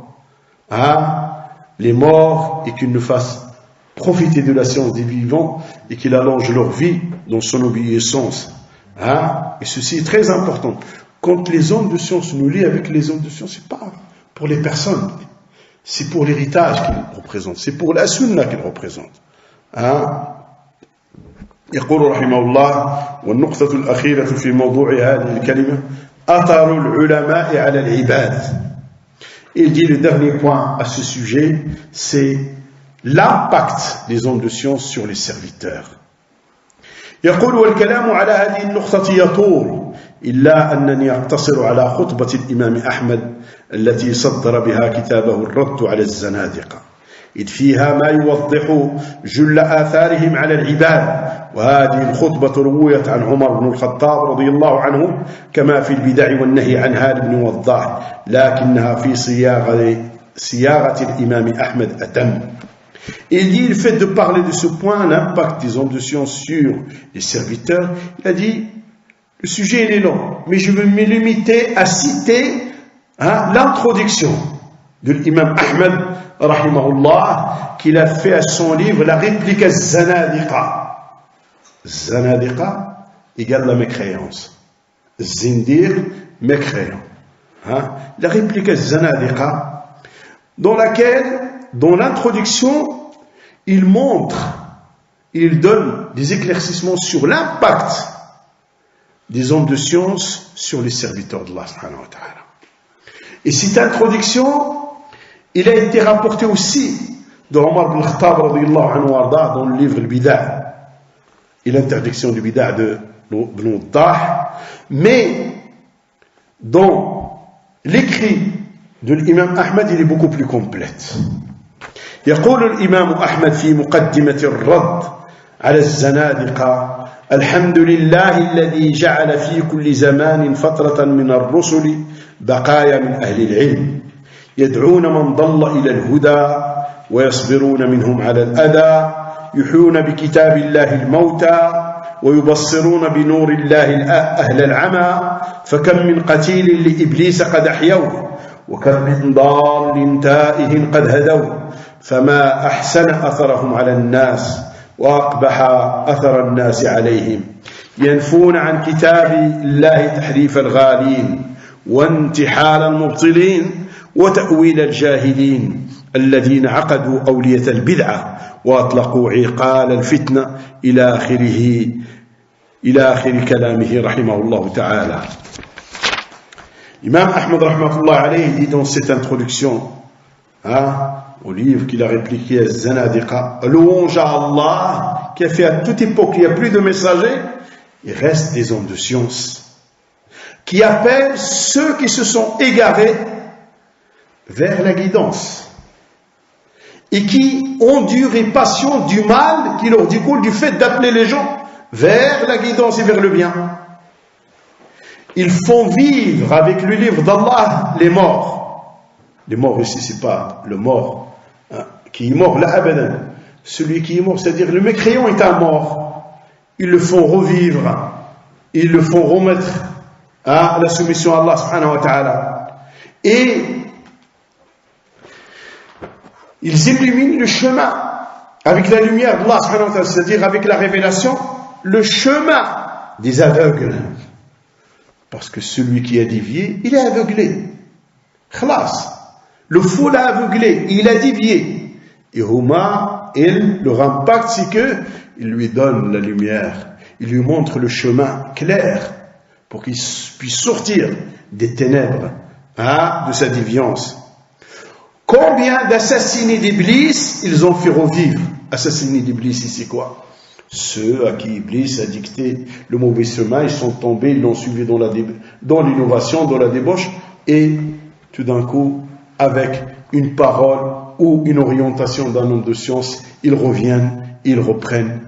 Speaker 1: les morts et qu'il nous fasse profiter de la science des vivants et qu'il allonge leur vie dans son obéissance. Et ceci est très important. Quand les hommes de science nous lient avec les hommes de science, c'est pas pour les personnes, c'est pour l'héritage qu'ils représentent, c'est pour la sunna qu'ils représentent. يقول رحمه الله والنقطة الأخيرة في موضوع هذه الكلمة أثر العلماء على العباد. Il dit le dernier point à ce sujet, c'est l'impact des hommes de science sur les serviteurs. يقول والكلام على هذه النقطة يطول إلا أنني أقتصر على خطبة الإمام أحمد التي صدر بها كتابه الرد على الزنادقة إذ فيها ما يوضح جل آثارهم على العباد. وهذه الخطبة رويت عن عمر بن الخطاب رضي الله عنه كما في البدع والنهي عن هاد بن وضاح لكنها في صياغة الإمام أحمد أتم. Il dit, le fait de parler de ce point, l'impact des hommes de science sur les serviteurs, il a dit, le sujet il est long, mais je vais me limiter à citer l'introduction de l'imam Ahmed, rahimahullah, qu'il a fait à son livre, la réplique à Zanadiqa. Zanadiqa égale la mécréance. Zindir, mécréant. La réplique à Zanadiqa, dans laquelle, dans l'introduction, il montre, il donne des éclaircissements sur l'impact des hommes de science sur les serviteurs d'Allah subhanahu wa ta'ala. Et cette introduction, il a été rapporté aussi de Omar ibn Khattab radiyallahu anhu warda dans le livre Al-Bida' et l'interdiction du Bida' de Ibn Wadah, mais dans l'écrit de l'imam Ahmed, il est beaucoup plus complète. يقول الإمام أحمد في مقدمة الرد على الزنادقة الحمد لله الذي جعل في كل زمان فترة من الرسل بقايا من أهل العلم يدعون من ضل إلى الهدى ويصبرون منهم على الأذى يحيون بكتاب الله الموتى ويبصرون بنور الله أهل العمى فكم من قتيل لإبليس قد أحيوه وكم من ضال تائه قد هدوه فما أحسن أثرهم على الناس وأقبح أثر الناس عليهم ينفون عن كتاب الله تحريف الغالين وانتحال المبطلين وتأويل الجاهلين الذين عقدوا أولية البدعة وأطلقوا عقال الفتنة إلى آخر كلامه رحمه الله تعالى. Imam Ahmed rahmatullah alayhi dit dans cette introduction au livre qu'il a répliqué à Zanadiqa, louange à Allah qui a fait à toute époque, il n'y a plus de messagers, il reste des hommes de science qui appellent ceux qui se sont égarés vers la guidance et qui endurent et patientent du mal qui leur découle du fait d'appeler les gens vers la guidance et vers le bien. Ils font vivre avec le livre d'Allah les morts. Les morts ici, c'est pas le mort qui est mort, là, abadan. Celui qui est mort, c'est-à-dire le mécréant est un mort. Ils le font revivre. Ils le font remettre à la soumission à Allah subhanahu wa ta'ala. Et ils illuminent le chemin avec la lumière d'Allah subhanahu wa ta'ala, c'est-à-dire avec la révélation, le chemin des aveugles. Parce que celui qui a dévié, il est aveuglé. Khlas. Le fou l'a aveuglé, il a dévié. Et Huma, leur impact, c'est qu'il lui donne la lumière. Il lui montre le chemin clair pour qu'il puisse sortir des ténèbres, de sa déviance. Combien d'assassinés d'Iblis ils ont fait revivre? Assassiner d'Iblis, c'est quoi? Ceux à qui Iblis a dicté le mauvais chemin, ils sont tombés, ils l'ont suivi dans l'innovation, dans la débauche, et tout d'un coup, avec une parole ou une orientation d'un homme de science, ils reviennent, ils reprennent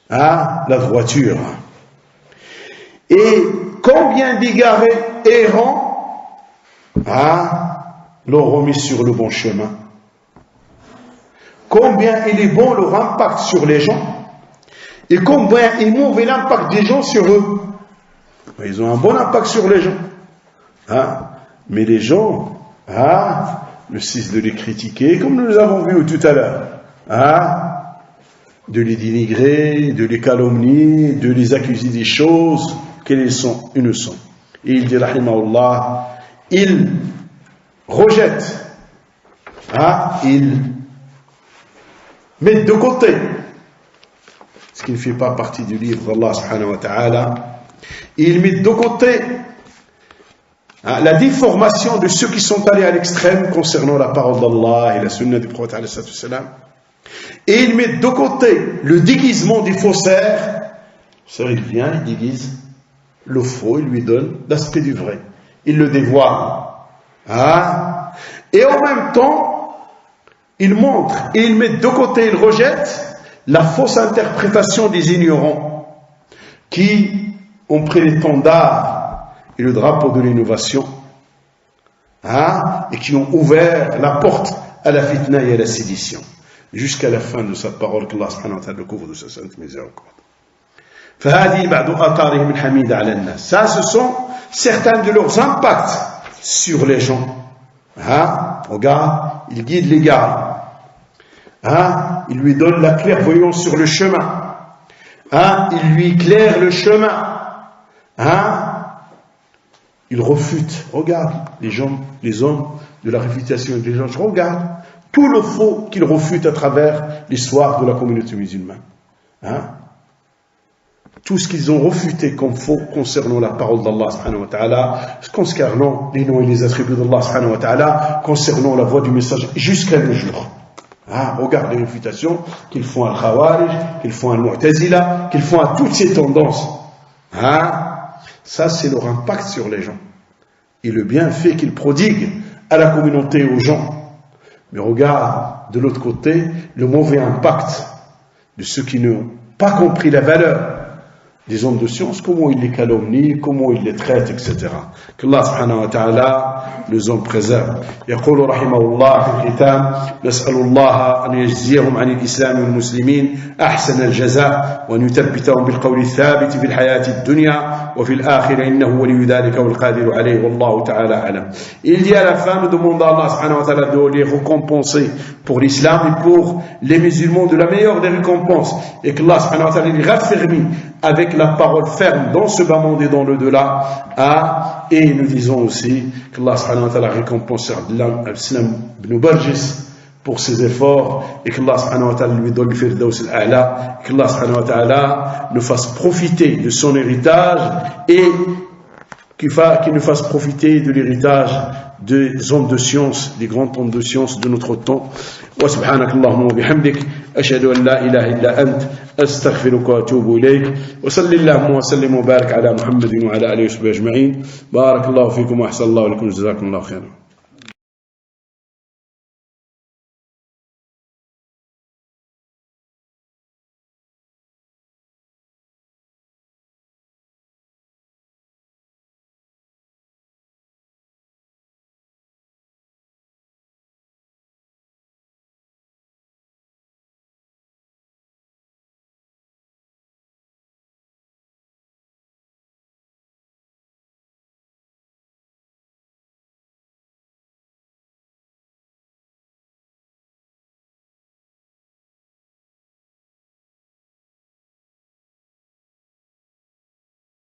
Speaker 1: à la droiture. Et combien d'égarés errants l'ont remis sur le bon chemin. Combien il est bon leur impact sur les gens, et combien est mauvais l'impact des gens sur eux. Ils ont un bon impact sur les gens. Mais les gens ne cessent de les critiquer, comme nous avons vu tout à l'heure. De les dénigrer, de les calomnier, de les accuser des choses qu'elles sont innocentes. Et il dit, rahimahullah, il rejette, il met de côté ce qui ne fait pas partie du livre d'Allah subhanahu wa ta'ala. Il met de côté la déformation de ceux qui sont allés à l'extrême concernant la parole d'Allah et la sunna du prophète alayhi salam. Et il met de côté le déguisement des faussaires. C'est-à-dire, il vient, il déguise le faux, il lui donne l'aspect du vrai. Il le dévoile. Et en même temps, il montre et il met de côté, il rejette la fausse interprétation des ignorants qui ont pris l'étendard et le drapeau de l'innovation et qui ont ouvert la porte à la fitna et à la sédition. Jusqu'à la fin de sa parole qu'Allah subhanahu wa ta'ala le couvre de sa sainte miséricorde. Ça, ce sont certains de leurs impacts sur les gens. Regarde, il guide les gars. Il lui donne la clairvoyance sur le chemin. Il lui éclaire le chemin. Il refute. Regarde, les hommes de la réfutation des gens, regarde tout le faux qu'il refute à travers l'histoire de la communauté musulmane. Tout ce qu'ils ont refuté comme faux concernant la parole d'Allah subhanahu wa ta'ala, concernant les noms et les attributs d'Allah subhanahu wa ta'ala, concernant la voie du message jusqu'à nos jours. Regarde les réfutations qu'ils font à Al-Khawarij, qu'ils font à Al-Mu'tazila, qu'ils font à toutes ces tendances. Ça, c'est leur impact sur les gens. Et le bienfait qu'ils prodiguent à la communauté et aux gens. Mais regarde, de l'autre côté, le mauvais impact de ceux qui n'ont pas compris la valeur des hommes de science, comment ils les calomnient, comment ils les traitent, etc. Qu'Allah subhanahu wa ta'ala nous en préserve. يقول رحمه الله في الختام نسأل الله أن يجزيهم عن الإسلام والمسلمين أحسن الجزاء وأن يثبتهم بالقول الثابت في الحياة الدنيا وفي الآخرة إنه ولي ذلك والقادر عليه والله تعالى أعلم. Il dit à la fin, nous demandons à Allah subhanahu wa ta'ala de les récompenser pour l'islam et pour les musulmans de la meilleure des récompenses, et que Allah subhanahu wa ta'ala les raffermit avec la parole ferme dans ce bas monde et dans le delà. Et nous disons aussi que Allah subhanahu wa ta'ala récompense Abdeslam ibn Barjis pour ses efforts, et que Allah subhanahu wa ta'ala lui donne le firdaus al-a'la, que Allah subhanahu wa ta'ala nous fasse profiter de son héritage et qu'il nous fasse profiter de l'héritage des hommes de science, des grands hommes de science de notre temps. Wa subhanak Allahumma wa bihamdik ashhadu an la ilaha illa ant astaghfiruka wa atubu ilayk wa sallallahu wa sallim wa barik ala Muhammadin wa ala alihi wa sahbihi ajma'in. Barakallahu fikum wa ahsanallahu ilaykum, jazakumullahu khairan.